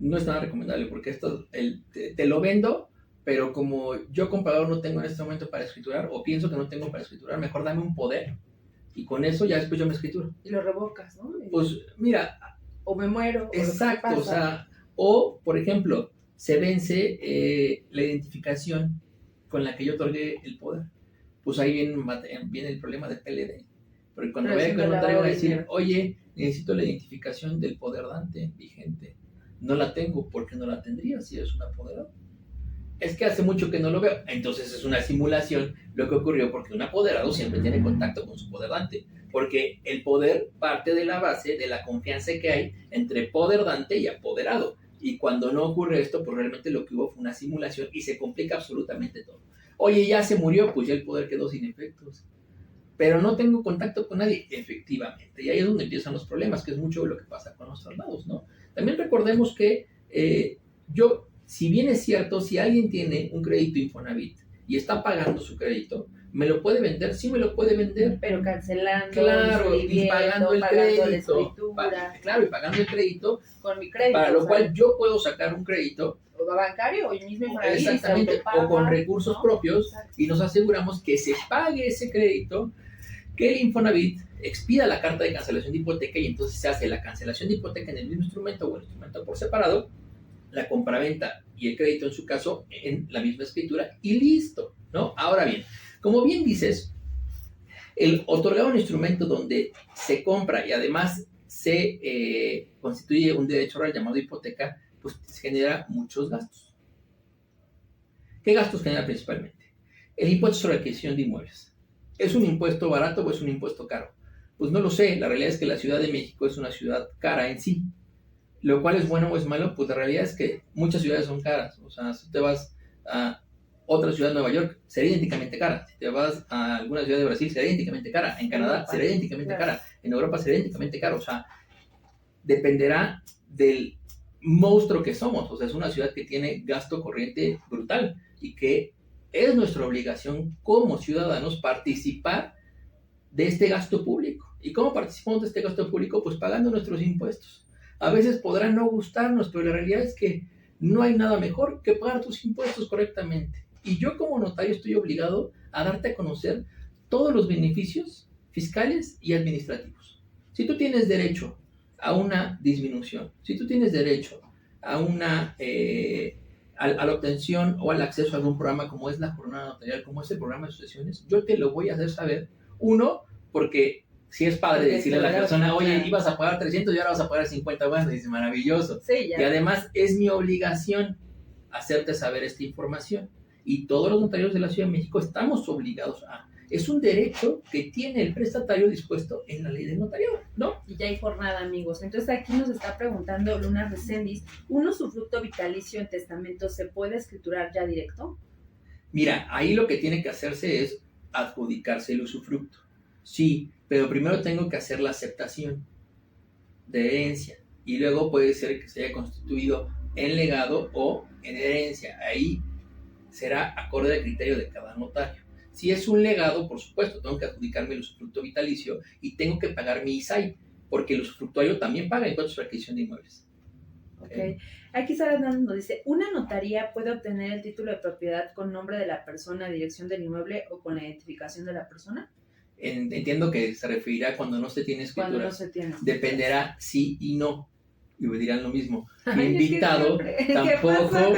No es nada recomendable porque esto te lo vendo, pero como yo comprador no tengo en este momento para escriturar o pienso que no tengo para escriturar, mejor dame un poder y con eso ya después yo me escrituro. Y lo revocas, ¿no? Pues mira. O me muero. Exacto, o sea, o por ejemplo, se vence la identificación con la que yo otorgué el poder. Pues ahí viene el problema del PLD. Porque cuando vaya con el notario va a decir, oye, necesito la identificación del poder dante vigente. No la tengo, ¿por qué no la tendría si eres un apoderado? Es que hace mucho que no lo veo. Entonces es una simulación lo que ocurrió porque un apoderado siempre tiene contacto con su poderdante. Porque el poder parte de la base de la confianza que hay entre poderdante y apoderado. Y cuando no ocurre esto, pues realmente lo que hubo fue una simulación y se complica absolutamente todo. Oye, ya se murió, pues ya el poder quedó sin efectos. pero no tengo contacto con nadie, efectivamente. Y ahí es donde empiezan los problemas, que es mucho de lo que pasa con los traslados, ¿no? También recordemos que si bien es cierto, si alguien tiene un crédito Infonavit y está pagando su crédito, ¿me lo puede vender? Sí, me lo puede vender. Pero cancelando, claro, y pagando el crédito. Claro, y pagando el crédito. Con mi crédito. Para lo cual yo puedo sacar un crédito. O bancario, o yo mismo Infonavit. Exactamente, o con recursos propios, y nos aseguramos que se pague ese crédito, que el Infonavit expida la carta de cancelación de hipoteca, y entonces se hace la cancelación de hipoteca en el mismo instrumento o el instrumento por separado, la compraventa y el crédito en su caso en la misma escritura, y listo, ¿no? Ahora bien, como bien dices, el otorgar un instrumento donde se compra y además se constituye un derecho real llamado hipoteca, pues genera muchos gastos. ¿Qué gastos genera principalmente? El impuesto sobre adquisición de inmuebles. ¿Es un impuesto barato o es un impuesto caro? Pues no lo sé, la realidad es que la Ciudad de México es una ciudad cara en sí. Lo cual es bueno o es malo, pues la realidad es que muchas ciudades son caras. O sea, si te vas a otra ciudad de Nueva York, será idénticamente cara. Si te vas a alguna ciudad de Brasil, será idénticamente cara. En Canadá, será idénticamente cara. En Europa, será idénticamente cara. O sea, dependerá del monstruo que somos. O sea, es una ciudad que tiene gasto corriente brutal y que es nuestra obligación como ciudadanos participar de este gasto público. ¿Y cómo participamos de este gasto público? Pues pagando nuestros impuestos. A veces podrán no gustarnos, pero la realidad es que no hay nada mejor que pagar tus impuestos correctamente. Y yo como notario estoy obligado a darte a conocer todos los beneficios fiscales y administrativos. Si tú tienes derecho a una disminución, si tú tienes derecho a a la obtención o al acceso a algún programa como es la jornada notarial, como es el programa de sucesiones, yo te lo voy a hacer saber. Uno, porque si es padre decirle a la persona, oye, ibas a pagar 300 y ahora vas a pagar 50, bueno, dice, maravilloso. Sí, y además es mi obligación hacerte saber esta información. Y todos los notarios de la Ciudad de México estamos obligados a. Es un derecho que tiene el prestatario dispuesto en la ley del notariado, ¿no? Y ya hay jornada, amigos. Entonces aquí nos está preguntando Luna Reséndiz, ¿un usufructo vitalicio en testamento se puede escriturar ya directo? Mira, ahí lo que tiene que hacerse es adjudicarse el usufructo. Sí, pero primero tengo que hacer la aceptación de herencia y luego puede ser que se haya constituido en legado o en herencia. Ahí será acorde al criterio de cada notario. Si es un legado, por supuesto, tengo que adjudicarme el usufructo vitalicio y tengo que pagar mi ISAI, porque el usufructuario también paga impuestos sobre adquisición de inmuebles. Okay. Aquí Sara Hernández nos dice, ¿una notaría puede obtener el título de propiedad con nombre de la persona, dirección del inmueble o con la identificación de la persona? Entiendo que se referirá cuando no se tiene escritura. Cuando no se tiene. Dependerá sí y no. Y me dirán lo mismo. Mi invitado tampoco,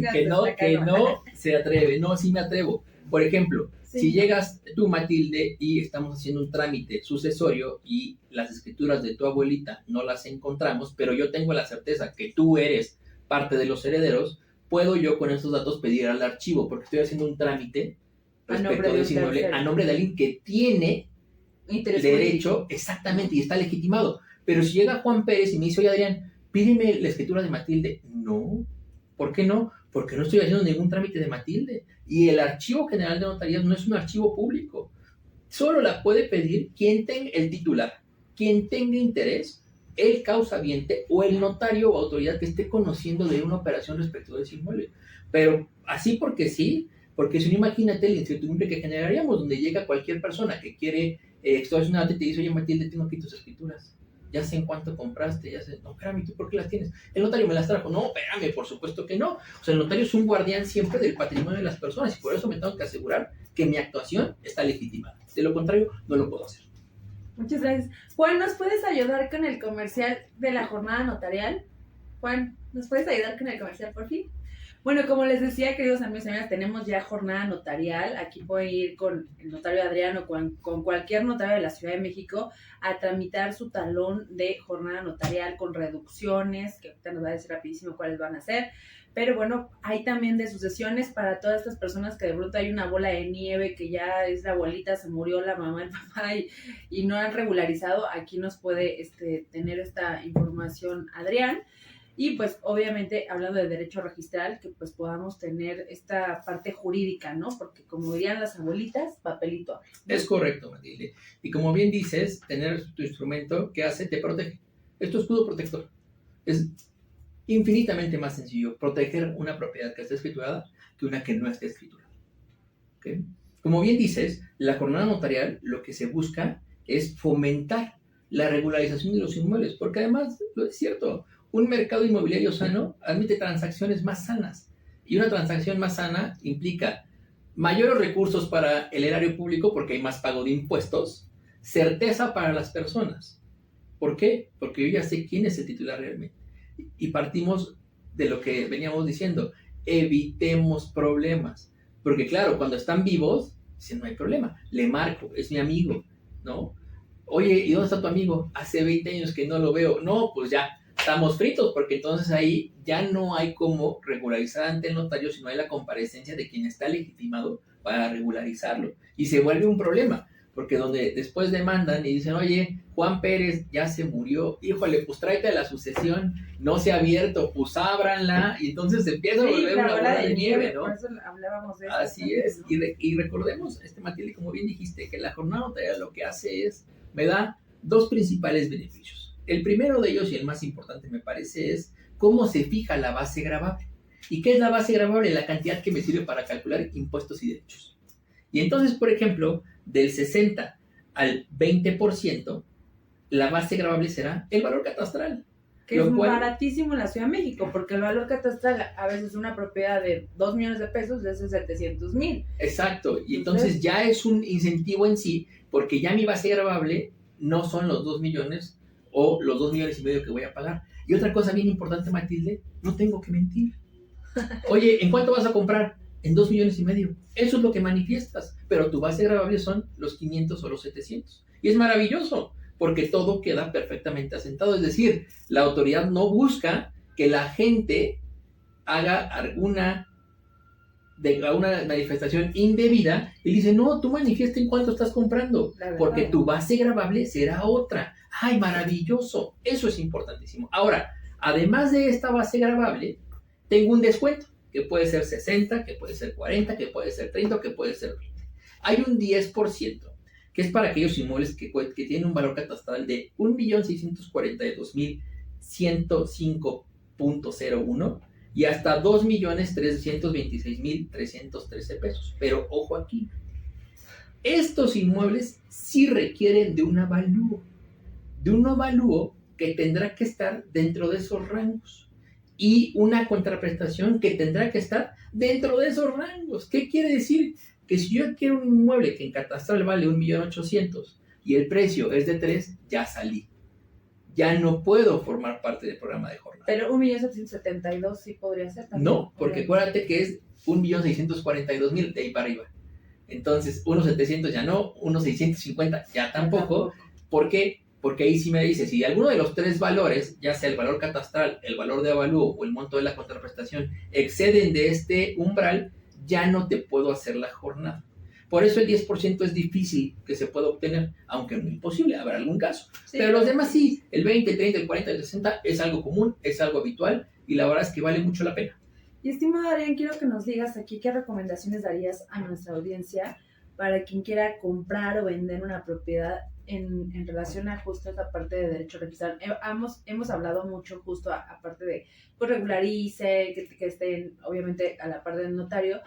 que no se atreve. No, sí me atrevo. Por ejemplo, si llegas tú, Matilde, y estamos haciendo un trámite sucesorio y las escrituras de tu abuelita no las encontramos, pero yo tengo la certeza que tú eres parte de los herederos, puedo yo con esos datos pedir al archivo, porque estoy haciendo un trámite respecto de ese inmueble a nombre de alguien que tiene derecho, exactamente, y está legitimado. Pero si llega Juan Pérez y me dice, oye, Adrián, pídeme la escritura de Matilde. No. ¿Por qué no? Porque no estoy haciendo ningún trámite de Matilde. Y el Archivo General de Notarías no es un archivo público. Solo la puede pedir quien tenga el titular, quien tenga interés, el causaviente o el notario o autoridad que esté conociendo de una operación respecto de ese inmueble. Pero así porque sí, porque si no, imagínate la incertidumbre que generaríamos, donde llega cualquier persona que quiere extorsionarte y te dice, oye, Matilde, tengo aquí tus escrituras. Ya sé en cuánto compraste, ya sé, no, espérame, ¿tú por qué las tienes? El notario me las trajo. No, espérame, por supuesto que no. O sea, el notario es un guardián siempre del patrimonio de las personas y por eso me tengo que asegurar que mi actuación está legitimada. De lo contrario, no lo puedo hacer. Muchas gracias. Juan, ¿nos puedes ayudar con el comercial de la jornada notarial? Juan, ¿nos puedes ayudar con el comercial, por fin? Bueno, como les decía, queridos amigos y amigas, tenemos ya jornada notarial. Aquí pueden ir con el notario Adrián o con cualquier notario de la Ciudad de México a tramitar su talón de jornada notarial con reducciones, que ahorita nos va a decir rapidísimo cuáles van a ser. Pero bueno, hay también de sucesiones para todas estas personas que de pronto hay una bola de nieve que ya es la abuelita, se murió la mamá, el papá y no han regularizado. Aquí nos puede tener esta información Adrián. Y pues obviamente hablando de derecho registral, que pues podamos tener esta parte jurídica, ¿no? Porque como dirían las abuelitas, papelito habla. Es correcto, Matilde. Y como bien dices, tener tu instrumento que hace, te protege. Es tu escudo protector. Es infinitamente más sencillo proteger una propiedad que esté escriturada que una que no esté escriturada. ¿Okay? Como bien dices, la jornada notarial lo que se busca es fomentar la regularización de los inmuebles, porque además, lo es cierto, un mercado inmobiliario sano admite transacciones más sanas. Y una transacción más sana implica mayores recursos para el erario público porque hay más pago de impuestos, certeza para las personas. ¿Por qué? Porque yo ya sé quién es el titular realmente. Y partimos de lo que veníamos diciendo, evitemos problemas. Porque claro, cuando están vivos, dicen, no hay problema, le marco, es mi amigo, ¿no? Oye, ¿y dónde está tu amigo? Hace 20 años que no lo veo. No, pues ya, estamos fritos, porque entonces ahí ya no hay cómo regularizar ante el notario si no hay la comparecencia de quien está legitimado para regularizarlo. Y se vuelve un problema, porque donde después demandan y dicen, oye, Juan Pérez ya se murió, híjole, pues tráete a la sucesión, no se ha abierto, pues ábranla, y entonces se empieza a volver una bola de nieve, ¿no? Por eso hablábamos de eso. Así es, ¿no? Y recordemos, Matilde, como bien dijiste, que la jornada notarial lo que hace es, me da dos principales beneficios. El primero de ellos, y el más importante me parece, es cómo se fija la base gravable. ¿Y qué es la base gravable? La cantidad que me sirve para calcular impuestos y derechos. Y entonces, por ejemplo, del 60 al 20%, la base gravable será el valor catastral. Que es baratísimo en la Ciudad de México, porque el valor catastral a veces una propiedad de 2 millones de pesos es de 700,000. Exacto, y entonces ya es un incentivo en sí, porque ya mi base gravable no son los 2 millones o los 2 millones y medio que voy a pagar. Y otra cosa bien importante, Matilde, no tengo que mentir. Oye, ¿en cuánto vas a comprar? En 2 millones y medio. Eso es lo que manifiestas, pero tu base gravable son los 500 o los 700. Y es maravilloso, porque todo queda perfectamente asentado. Es decir, la autoridad no busca que la gente haga alguna manifestación indebida y dice, no, tú manifiesta en cuánto estás comprando, porque tu base gravable será otra. ¡Ay, maravilloso! Eso es importantísimo. Ahora, además de esta base gravable, tengo un descuento, que puede ser 60, que puede ser 40, que puede ser 30, que puede ser 20. Hay un 10%, que es para aquellos inmuebles que tienen un valor catastral de 1.642.105.01 y hasta 2.326.313 pesos. Pero ojo aquí, estos inmuebles sí requieren de un avalúo que tendrá que estar dentro de esos rangos y una contraprestación que tendrá que estar dentro de esos rangos. ¿Qué quiere decir? Que si yo quiero un inmueble que en catastral vale 1.800.000 y el precio es de 3, ya salí. Ya no puedo formar parte del programa de jornada. Pero 1.772.000 sí podría ser también. No, porque acuérdate que es 1.642.000 de ahí para arriba. Entonces, 1.700 ya no, 1.650 ya tampoco. ¿Por qué? Porque ahí sí me dice, si alguno de los tres valores, ya sea el valor catastral, el valor de avalúo o el monto de la contraprestación, exceden de este umbral, ya no te puedo hacer la jornada. Por eso el 10% es difícil que se pueda obtener, aunque no es imposible, habrá algún caso. Sí, pero los demás sí, el 20, el 30, el 40, el 60 es algo común, es algo habitual y la verdad es que vale mucho la pena. Y estimado Adrián, quiero que nos digas aquí qué recomendaciones darías a nuestra audiencia para quien quiera comprar o vender una propiedad en relación a justo esta parte de derecho registral. Hemos hablado mucho justo aparte de pues regularice, que estén obviamente a la par del notario,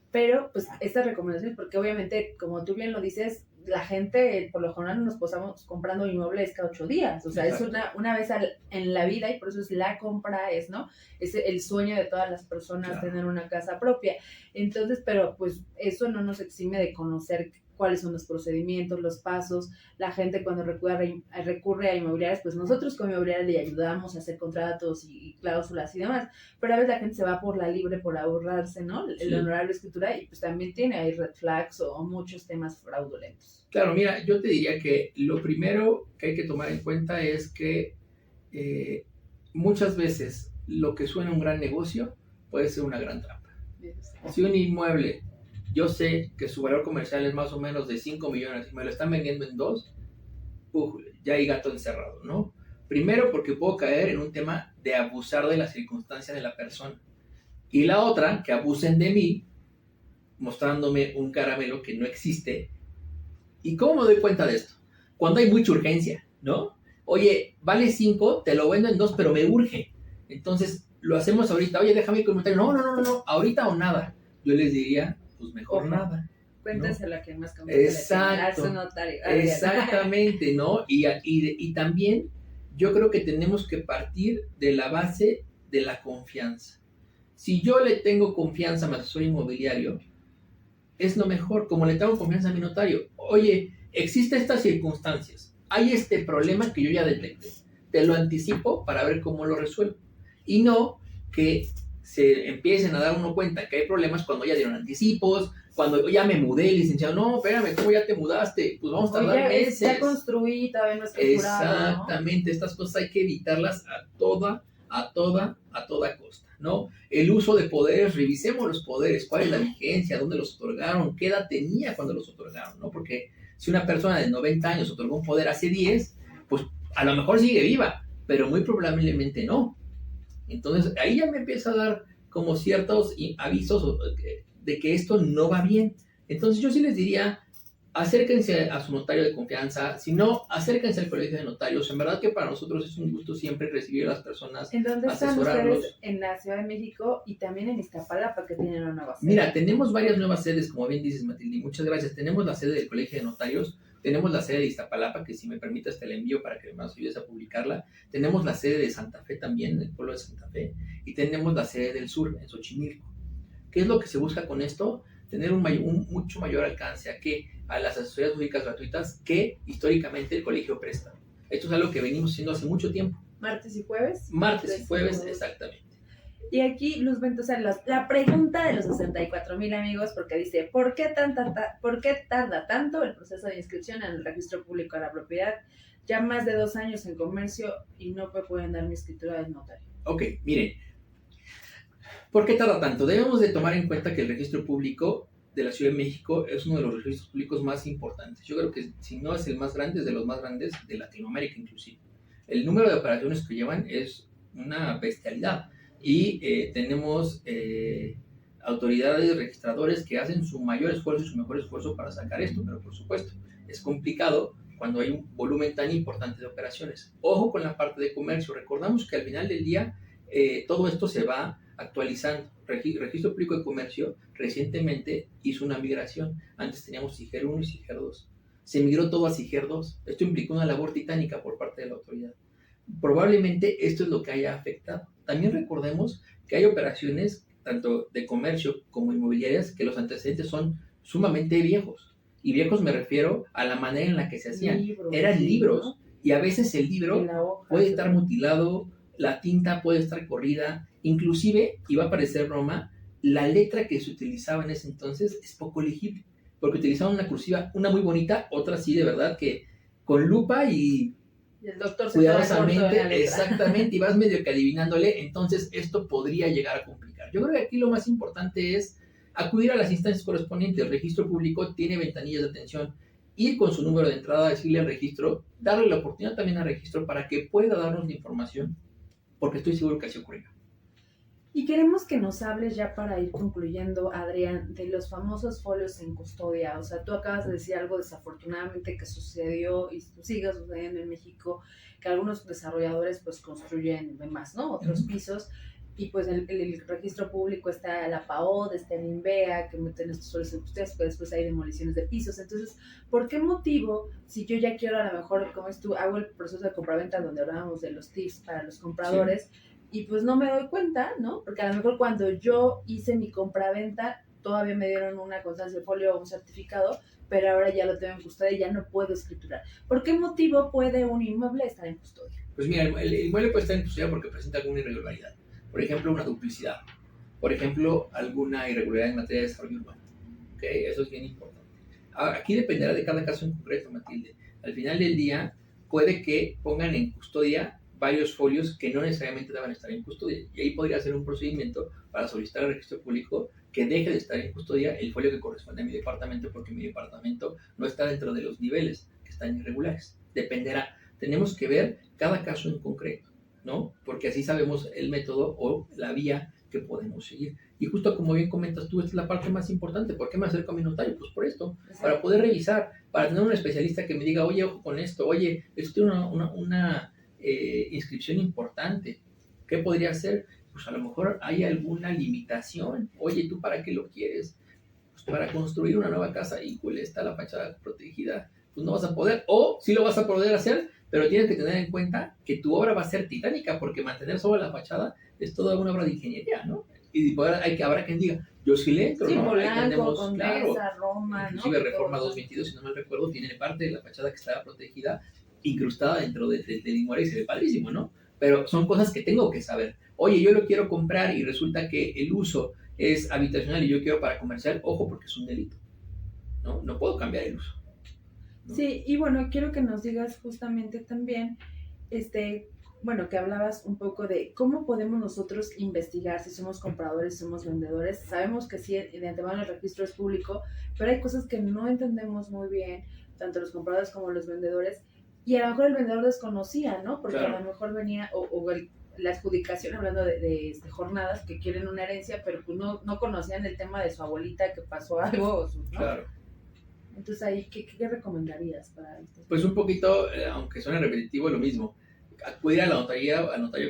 pero pues estas recomendaciones, porque obviamente como tú bien lo dices, la gente por lo general nos pasamos comprando inmuebles cada 8 días, o sea, exacto, es una vez en la vida y por eso es la compra, ¿no? Es el sueño de todas las personas, claro, tener una casa propia. Entonces, pero pues eso no nos exime de conocer cuáles son los procedimientos, los pasos. La gente cuando recurre a inmobiliarias, pues nosotros como inmobiliarias le ayudamos a hacer contratos y cláusulas y demás, pero a veces la gente se va por la libre, por ahorrarse, ¿no? Sí. El honorable escritura y pues también tiene ahí red flags o muchos temas fraudulentos. Claro, mira, yo te diría que lo primero que hay que tomar en cuenta es que muchas veces lo que suena un gran negocio puede ser una gran trampa. Si un inmueble, yo sé que su valor comercial es más o menos de 5 millones y me lo están vendiendo en 2, ya hay gato encerrado, ¿no? Primero, porque puedo caer en un tema de abusar de las circunstancias de la persona. Y la otra, que abusen de mí, mostrándome un caramelo que no existe. ¿Y cómo me doy cuenta de esto? Cuando hay mucha urgencia, ¿no? Oye, vale 5, te lo vendo en 2, pero me urge. Entonces, lo hacemos ahorita. Oye, déjame el comentario. No, ahorita o nada. Yo les diría, pues mejor nada. Cuéntenselo ¿no? a quien más conviene. Exacto. A su notario. Exactamente, ¿no? Y también yo creo que tenemos que partir de la base de la confianza. Si yo le tengo confianza a mi asesor inmobiliario, es lo mejor, como le tengo confianza a mi notario. Oye, existen estas circunstancias, hay este problema que yo ya detecté, te lo anticipo para ver cómo lo resuelvo. Y no que se empiecen a dar uno cuenta que hay problemas cuando ya dieron anticipos, cuando ya me mudé, licenciado, no, espérame, ¿cómo ya te mudaste? Pues vamos a tardar meses. Ya construí, todavía no es estructurado, exactamente, ¿no? Estas cosas hay que evitarlas a toda costa, ¿no? El uso de poderes, revisemos los poderes, cuál es la vigencia, dónde los otorgaron, qué edad tenía cuando los otorgaron, ¿no? Porque si una persona de 90 años otorgó un poder hace 10, pues a lo mejor sigue viva, pero muy probablemente no. Entonces ahí ya me empieza a dar como ciertos avisos de que esto no va bien. Entonces yo sí les diría, acérquense a su notario de confianza, si no, acérquense al colegio de notarios. En verdad que para nosotros es un gusto siempre recibir a las personas, ¿En dónde están asesorarlos. ustedes? En la Ciudad de México y también en Iztapalapa, que tienen una nueva sede. Mira, tenemos varias nuevas sedes, como bien dices, Matilde, muchas gracias. Tenemos la sede del colegio de notarios, tenemos la sede de Iztapalapa, que si me permites te la envío para que nos ayudes a publicarla. Tenemos la sede de Santa Fe también, en el pueblo de Santa Fe, y tenemos la sede del sur, en Xochimilco. ¿Qué es lo que se busca con esto? Tener un mucho mayor alcance a las asesorías jurídicas gratuitas que históricamente el colegio presta. Esto es algo que venimos haciendo hace mucho tiempo. ¿Martes y jueves? Martes y jueves, exactamente. Y aquí Luz Ventosa, la pregunta de los 64,000 amigos, porque dice, ¿por qué tarda tanto el proceso de inscripción en el registro público de la propiedad? Ya más de 2 años en comercio y no me pueden dar mi escritura del notario. Ok, miren, ¿por qué tarda tanto? Debemos de tomar en cuenta que el registro público de la Ciudad de México es uno de los registros públicos más importantes. Yo creo que si no es el más grande, es de los más grandes de Latinoamérica inclusive. El número de operaciones que llevan es una bestialidad. Y tenemos autoridades registradores que hacen su mayor esfuerzo y su mejor esfuerzo para sacar esto, pero por supuesto es complicado cuando hay un volumen tan importante de operaciones. Ojo con la parte de comercio, recordamos que al final del día todo esto se va actualizando. Registro Público de Comercio recientemente hizo una migración, antes teníamos SIGER 1 y SIGER 2, se migró todo a SIGER 2, esto implicó una labor titánica por parte de la autoridad. Probablemente esto es lo que haya afectado. También recordemos que hay operaciones tanto de comercio como inmobiliarias que los antecedentes son sumamente viejos. Y viejos me refiero a la manera en la que se hacían. Eran libros, ¿no? Y a veces el libro puede estar mutilado, la tinta puede estar corrida, inclusive, y va a parecer broma, la letra que se utilizaba en ese entonces es poco legible, porque utilizaban una cursiva, una muy bonita, otra sí de verdad que con lupa y el doctor se cuidadosamente, exactamente, y vas medio que adivinándole, entonces esto podría llegar a complicar. Yo creo que aquí lo más importante es acudir a las instancias correspondientes. El registro público tiene ventanillas de atención, ir con su número de entrada, decirle al registro, darle la oportunidad también al registro para que pueda darnos la información, porque estoy seguro que así ocurrirá. Y queremos que nos hables ya para ir concluyendo, Adrián, de los famosos folios en custodia. O sea, tú acabas de decir algo desafortunadamente que sucedió y sigue sucediendo en México, que algunos desarrolladores pues construyen demás, ¿no? Otros pisos. Y pues el registro público está la PAOD, está el INVEA, que meten estos folios en custodia, pero después hay demoliciones de pisos. Entonces, ¿por qué motivo, si yo ya quiero a lo mejor, como es tú, hago el proceso de compraventa donde hablábamos de los tips para los compradores, sí, y pues no me doy cuenta, ¿no? Porque a lo mejor cuando yo hice mi compraventa, todavía me dieron una constancia de folio o un certificado, pero ahora ya lo tengo en custodia y ya no puedo escriturar. ¿Por qué motivo puede un inmueble estar en custodia? Pues mira, el inmueble puede estar en custodia porque presenta alguna irregularidad. Por ejemplo, una duplicidad. Por ejemplo, alguna irregularidad en materia de desarrollo urbano. ¿Okay? Eso es bien importante. Ahora, aquí dependerá de cada caso en concreto, Matilde. Al final del día, puede que pongan en custodia varios folios que no necesariamente deben estar en custodia. Y ahí podría ser un procedimiento para solicitar al registro público que deje de estar en custodia el folio que corresponde a mi departamento, porque mi departamento no está dentro de los niveles que están irregulares. Dependerá. Tenemos que ver cada caso en concreto, ¿no? Porque así sabemos el método o la vía que podemos seguir. Y justo como bien comentas tú, esta es la parte más importante. ¿Por qué me acerco a mi notario? Pues por esto, para poder revisar, para tener un especialista que me diga, oye, ojo con esto, oye, esto tiene una inscripción importante. ¿Qué podría hacer? Pues a lo mejor hay alguna limitación. Oye, ¿tú para qué lo quieres? Pues para construir una nueva casa. Híjole, está la fachada protegida. Pues no vas a poder, o sí lo vas a poder hacer, pero tienes que tener en cuenta que tu obra va a ser titánica, porque mantener solo la fachada es toda una obra de ingeniería, ¿no? Y habrá quien diga, yo sí le entro, Sí, ¿no? Polanco, Ahí tenemos, Condesa, claro, Roma, inclusive ¿no? Reforma 222, si no mal recuerdo, tiene parte de la fachada que estaba protegida, incrustada dentro del inmueble y se ve padrísimo, ¿no? Pero son cosas que tengo que saber. Oye, yo lo quiero comprar y resulta que el uso es habitacional y yo quiero para comercial, ojo, porque es un delito, ¿no? No puedo cambiar el uso, ¿no? Sí, y bueno, quiero que nos digas justamente también, bueno, que hablabas un poco de cómo podemos nosotros investigar si somos compradores, si somos vendedores. Sabemos que sí, de antemano el registro es público, pero hay cosas que no entendemos muy bien, tanto los compradores como los vendedores, y a lo mejor el vendedor desconocía, ¿no? Porque Claro. a lo mejor venía, la adjudicación, hablando de jornadas que quieren una herencia, pero pues no conocían el tema de su abuelita que pasó algo, ¿no? Claro. Entonces ahí, ¿qué recomendarías para esto? Pues un poquito, aunque suene repetitivo, lo mismo. Acudir a la notaría, al notario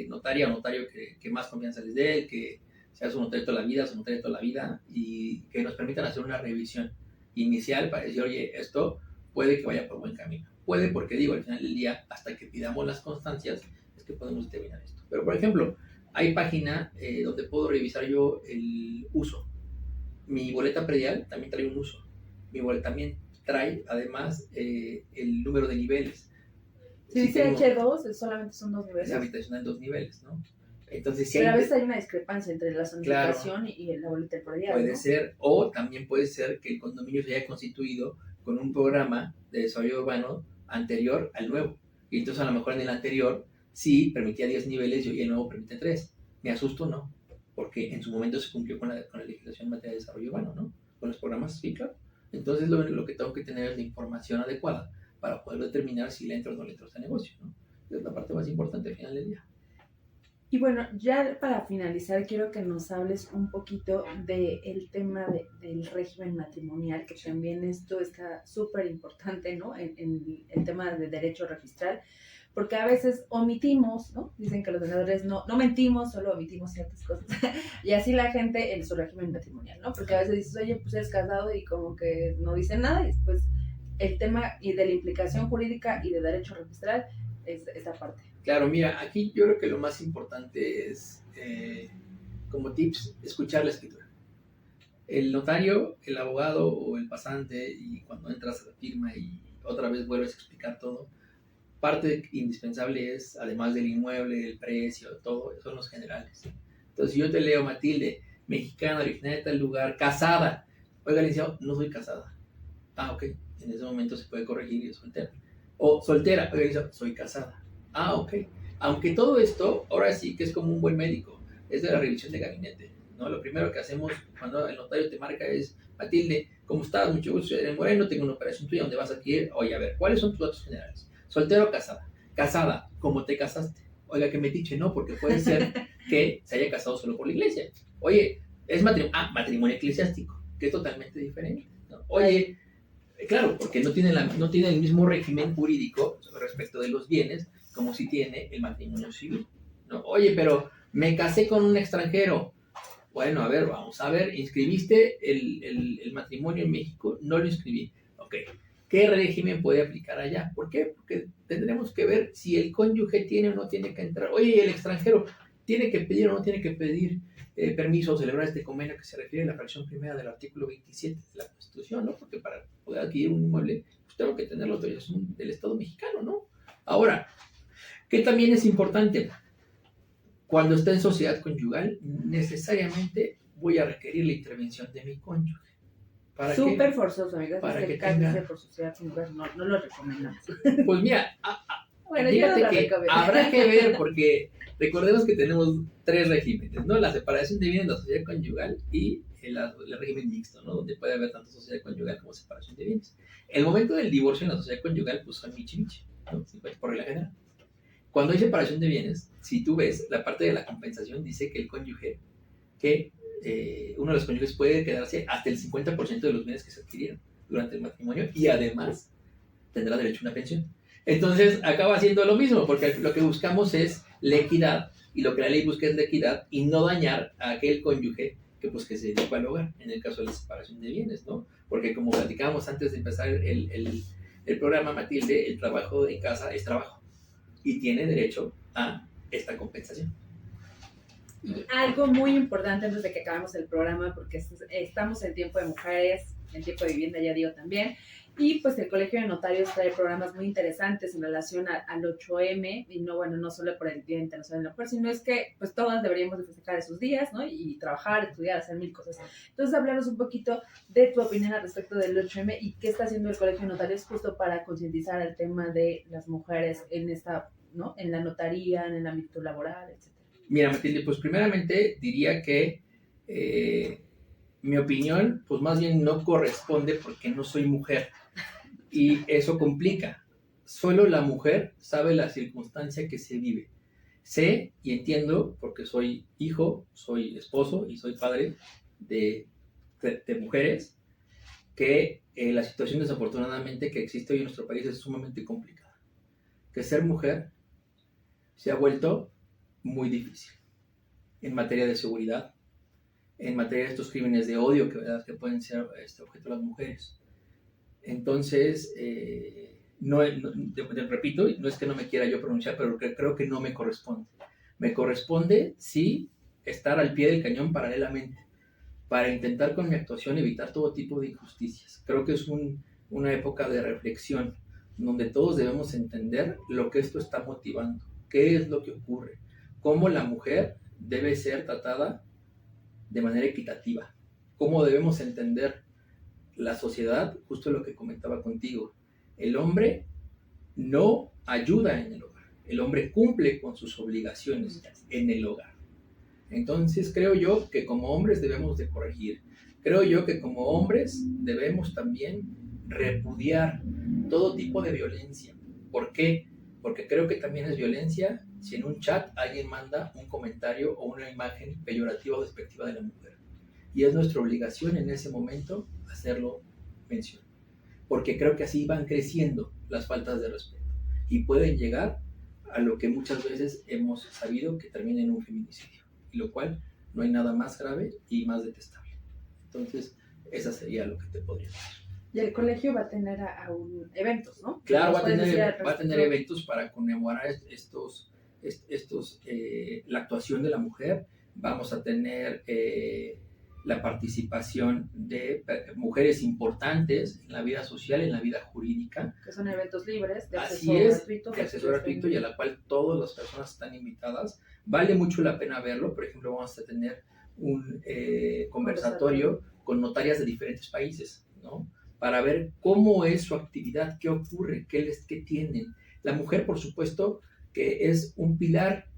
notaria o notario que más confianza les dé, que sea su notario toda la vida, su notario toda la vida, y que nos permitan hacer una revisión inicial para decir, oye, esto puede que vaya por buen camino. Puede porque, digo, al final del día, hasta que pidamos las constancias, es que podemos determinar esto. Pero, por ejemplo, hay página donde puedo revisar yo el uso. Mi boleta predial también trae un uso. Mi boleta también trae, además, el número de niveles. Si dice H2, solamente son 2 niveles. Es habitacional 2 niveles, ¿no? Entonces, pero a veces hay una discrepancia entre la zonificación, claro, y la boleta predial, puede ¿no? ser, o también puede ser que el condominio se haya constituido con un programa de desarrollo urbano anterior al nuevo. Y entonces a lo mejor en el anterior sí permitía 10 niveles y hoy el nuevo permite 3. Me asusto, no, porque en su momento se cumplió con la legislación en materia de desarrollo urbano, ¿no? Con los programas, sí, claro. Entonces lo que tengo que tener es la información adecuada para poder determinar si le entro o no le entro a este negocio, ¿no? Es la parte más importante al final del día. Y bueno, ya para finalizar, quiero que nos hables un poquito del tema del régimen matrimonial, que también esto está súper importante, ¿no? En el tema de derecho registral, porque a veces omitimos, ¿no? Dicen que los vendedores no mentimos, solo omitimos ciertas cosas. Y así la gente en su régimen matrimonial, ¿no? Porque a veces dices, oye, pues eres casado y como que no dicen nada, y después el tema y de la implicación jurídica y de derecho registral es esa parte. Claro, mira, aquí yo creo que lo más importante es, como tips, escuchar la escritura. El notario, el abogado o el pasante, y cuando entras a la firma y otra vez vuelves a explicar todo, parte indispensable es, además del inmueble, el precio, todo, son los generales. Entonces, si yo te leo, Matilde, mexicana, originaria de tal lugar, casada. Oiga, licenciado, no soy casada. Ah, ok, en ese momento se puede corregir y es soltera. O soltera, oiga, licenciado, soy casada. Ah, ok. Aunque todo esto, ahora sí que es como un buen médico, es de la revisión de gabinete, ¿no? Lo primero que hacemos cuando el notario te marca es, Matilde, ¿cómo estás? Mucho gusto, soy Moreno, tengo una operación tuya, ¿dónde vas a ir? Oye, a ver, ¿cuáles son tus datos generales? ¿Soltero o casada? Casada, ¿cómo te casaste? Oiga, que metiche, no, porque puede ser que se haya casado solo por la iglesia. Oye, es matrimonio eclesiástico, que es totalmente diferente, ¿no? Oye, claro, porque no tiene el mismo régimen jurídico respecto de los bienes como si tiene el matrimonio civil, ¿no? Oye, pero me casé con un extranjero. Bueno, a ver, vamos a ver, ¿inscribiste el matrimonio en México? No lo inscribí. Ok, ¿qué régimen puede aplicar allá? ¿Por qué? Porque tendremos que ver si el cónyuge tiene o no tiene que entrar. Oye, el extranjero tiene que pedir o no tiene que pedir permiso o celebrar este convenio que se refiere a la fracción primera del artículo 27 de la Constitución, ¿no? Porque para poder adquirir un inmueble, pues tengo que tener la autorización del Estado mexicano, ¿no? Ahora, ¿qué también es importante? Cuando está en sociedad conyugal, necesariamente voy a requerir la intervención de mi cónyuge. Súper forzoso, amigas. Para que tenga... por sociedad conyugal, no lo recomendamos. Pues mira, bueno, fíjate no que habrá que ver, porque recordemos que tenemos 3 regímenes, ¿no? La separación de bienes, la sociedad conyugal y el régimen mixto, ¿no? Donde puede haber tanto sociedad conyugal como separación de bienes. El momento del divorcio en la sociedad conyugal, pues son michi. ¿no? 50 por regla general. Cuando hay separación de bienes, si tú ves, la parte de la compensación dice que el cónyuge, que uno de los cónyuges puede quedarse hasta el 50% de los bienes que se adquirieron durante el matrimonio y además tendrá derecho a una pensión. Entonces acaba siendo lo mismo, porque lo que buscamos es la equidad, y lo que la ley busca es la equidad y no dañar a aquel cónyuge que, pues, que se dedica al hogar, en el caso de la separación de bienes, ¿no? Porque como platicábamos antes de empezar el programa, Matilde, el trabajo en casa es trabajo y tiene derecho a esta compensación. Y algo muy importante antes de que acabemos el programa, porque estamos en tiempo de mujeres, en tiempo de vivienda, ya digo también, y pues el Colegio de Notarios trae programas muy interesantes en relación al 8M, y no, bueno, no solo por el Día Internacional de la Mujer, sino es que pues todas deberíamos de festejar esos días, ¿no? Y trabajar, estudiar, hacer mil cosas. Entonces, hablarnos un poquito de tu opinión al respecto del 8M y qué está haciendo el Colegio de Notarios justo para concientizar el tema de las mujeres en esta, ¿no? En la notaría, en el ámbito laboral, etc. Mira, Matilde, pues primeramente diría que mi opinión, pues más bien no corresponde porque no soy mujer y eso complica. Solo la mujer sabe la circunstancia que se vive. Sé y entiendo, porque soy hijo, soy esposo y soy padre de mujeres, que la situación desafortunadamente que existe hoy en nuestro país es sumamente complicada. Que ser mujer se ha vuelto muy difícil en materia de seguridad, en materia de estos crímenes de odio que pueden ser objeto de las mujeres. Entonces, repito, no es que no me quiera yo pronunciar, pero creo que no me corresponde. Me corresponde, sí, estar al pie del cañón paralelamente, para intentar con mi actuación evitar todo tipo de injusticias. Creo que es una época de reflexión, donde todos debemos entender lo que esto está motivando, qué es lo que ocurre, cómo la mujer debe ser tratada de manera equitativa, cómo debemos entender la sociedad, justo lo que comentaba contigo. El hombre no ayuda en el hogar, el hombre cumple con sus obligaciones en el hogar. Entonces creo yo que como hombres debemos de corregir, creo yo que como hombres debemos también repudiar todo tipo de violencia. ¿Por qué? Porque creo que también es violencia si en un chat alguien manda un comentario o una imagen peyorativa o despectiva de la mujer. Y es nuestra obligación en ese momento hacerlo mención. Porque creo que así van creciendo las faltas de respeto y pueden llegar a lo que muchas veces hemos sabido que termina en un feminicidio, y lo cual no hay nada más grave y más detestable. Entonces, esa sería lo que te podría decir. Y el colegio va a tener eventos, ¿no? Claro, va a tener eventos para conmemorar la actuación de la mujer. Vamos a tener la participación de mujeres importantes en la vida social, en la vida jurídica. Que son eventos libres, de acceso gratuito. De acceso gratuito y a la cual todas las personas están invitadas. Vale mucho la pena verlo. Por ejemplo, vamos a tener un conversatorio con notarias de diferentes países, ¿no? Para ver cómo es su actividad, qué ocurre, qué tienen. La mujer, por supuesto, que es un pilar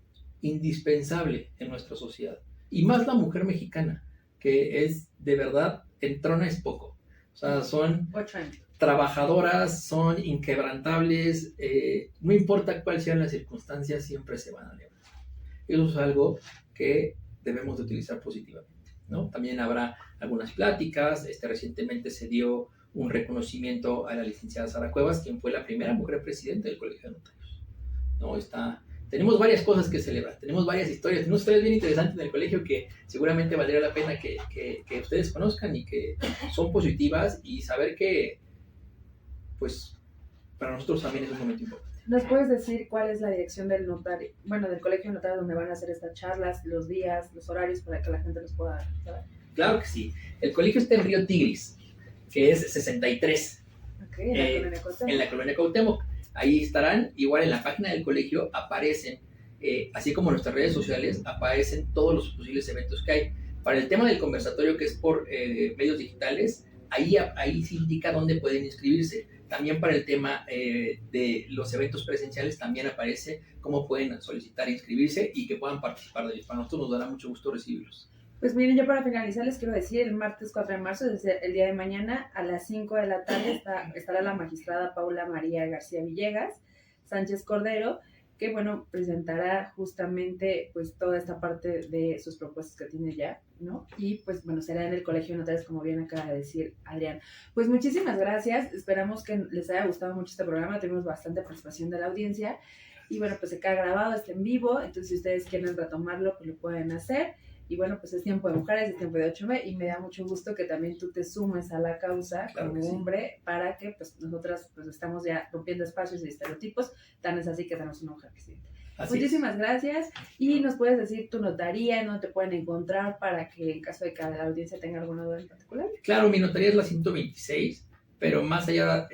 indispensable en nuestra sociedad. Y más la mujer mexicana, que es, de verdad, entrona es poco. O sea, son trabajadoras, son inquebrantables, no importa cuáles sean las circunstancias, siempre se van a levantar. Eso es algo que debemos de utilizar positivamente, ¿no? También habrá algunas pláticas. Recientemente se dio un reconocimiento a la licenciada Sara Cuevas, quien fue la primera mujer presidenta del Colegio de Notarios, ¿no? Tenemos varias cosas que celebrar, tenemos varias historias, tenemos historias bien interesantes en el colegio que seguramente valdría la pena que ustedes conozcan y que son positivas, y saber que, pues, para nosotros también es un momento importante. ¿Nos puedes decir cuál es la dirección del notario, del Colegio de Notarios, donde van a hacer estas charlas, los días, los horarios, para que la gente los pueda saber? Claro que sí. El colegio está en Río Tigris, que es 63. Okay, en la colonia Cuauhtémoc. Ahí estarán. Igual en la página del colegio aparecen, así como en nuestras redes sociales, aparecen todos los posibles eventos que hay. Para el tema del conversatorio, que es por medios digitales, ahí se indica dónde pueden inscribirse. También para el tema de los eventos presenciales también aparece cómo pueden solicitar inscribirse y que puedan participar de ellos. Para nosotros nos dará mucho gusto recibirlos. Pues miren, yo para finalizar les quiero decir, el martes 4 de marzo, desde el día de mañana, a las 5 de la tarde, estará la magistrada Paula María García Villegas. Sánchez Cordero, que bueno, presentará justamente pues toda esta parte de sus propuestas que tiene ya, ¿no? Y pues bueno, será en el Colegio de Notarios, como bien acaba de decir Adrián. Pues muchísimas gracias, esperamos que les haya gustado mucho este programa, tuvimos bastante participación de la audiencia, y bueno, pues se queda grabado, está en vivo, entonces si ustedes quieren retomarlo, pues lo pueden hacer. Y bueno, pues es tiempo de mujeres, es tiempo de 8M, y me da mucho gusto que también tú te sumes a la causa Claro como que sí. hombre, para que pues nosotras pues estamos ya rompiendo espacios y estereotipos, tan es así que tenemos una mujer presidenta. Muchísimas gracias, y nos puedes decir tu notaría, ¿no? Te pueden encontrar para que en caso de que la audiencia tenga alguna duda en particular. Claro, mi notaría es la 126, pero más allá,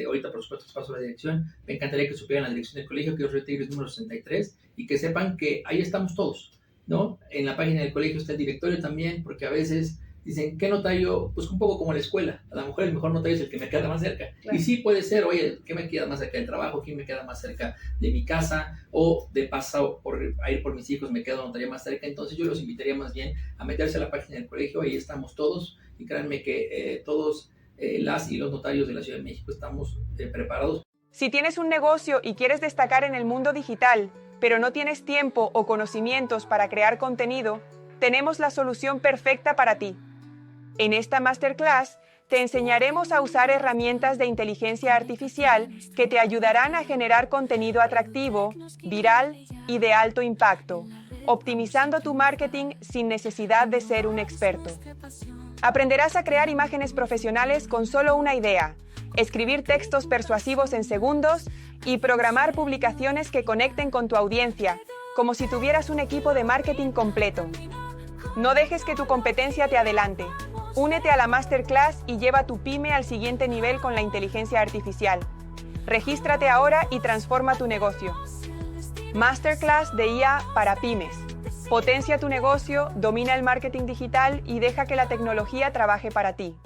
ahorita por supuesto paso la dirección, me encantaría que supieran la dirección del colegio, que es Río Tigres número 63, y que sepan que ahí estamos todos, ¿no? En la página del colegio está el directorio también, porque a veces dicen, ¿qué notario? Pues un poco como la escuela, a lo mejor el mejor notario es el que me queda más cerca. Claro. Y sí puede ser, oye, ¿qué me queda más cerca del trabajo? ¿Quién me queda más cerca de mi casa? O de paso a ir por mis hijos me queda notaría más cerca. Entonces yo los invitaría más bien a meterse a la página del colegio, ahí estamos todos, y créanme que todos las y los notarios de la Ciudad de México estamos preparados. Si tienes un negocio y quieres destacar en el mundo digital, pero no tienes tiempo o conocimientos para crear contenido, tenemos la solución perfecta para ti. En esta masterclass te enseñaremos a usar herramientas de inteligencia artificial que te ayudarán a generar contenido atractivo, viral y de alto impacto, optimizando tu marketing sin necesidad de ser un experto. Aprenderás a crear imágenes profesionales con solo una idea, escribir textos persuasivos en segundos y programar publicaciones que conecten con tu audiencia, como si tuvieras un equipo de marketing completo. No dejes que tu competencia te adelante. Únete a la Masterclass y lleva tu pyme al siguiente nivel con la inteligencia artificial. Regístrate ahora y transforma tu negocio. Masterclass de IA para pymes. Potencia tu negocio, domina el marketing digital y deja que la tecnología trabaje para ti.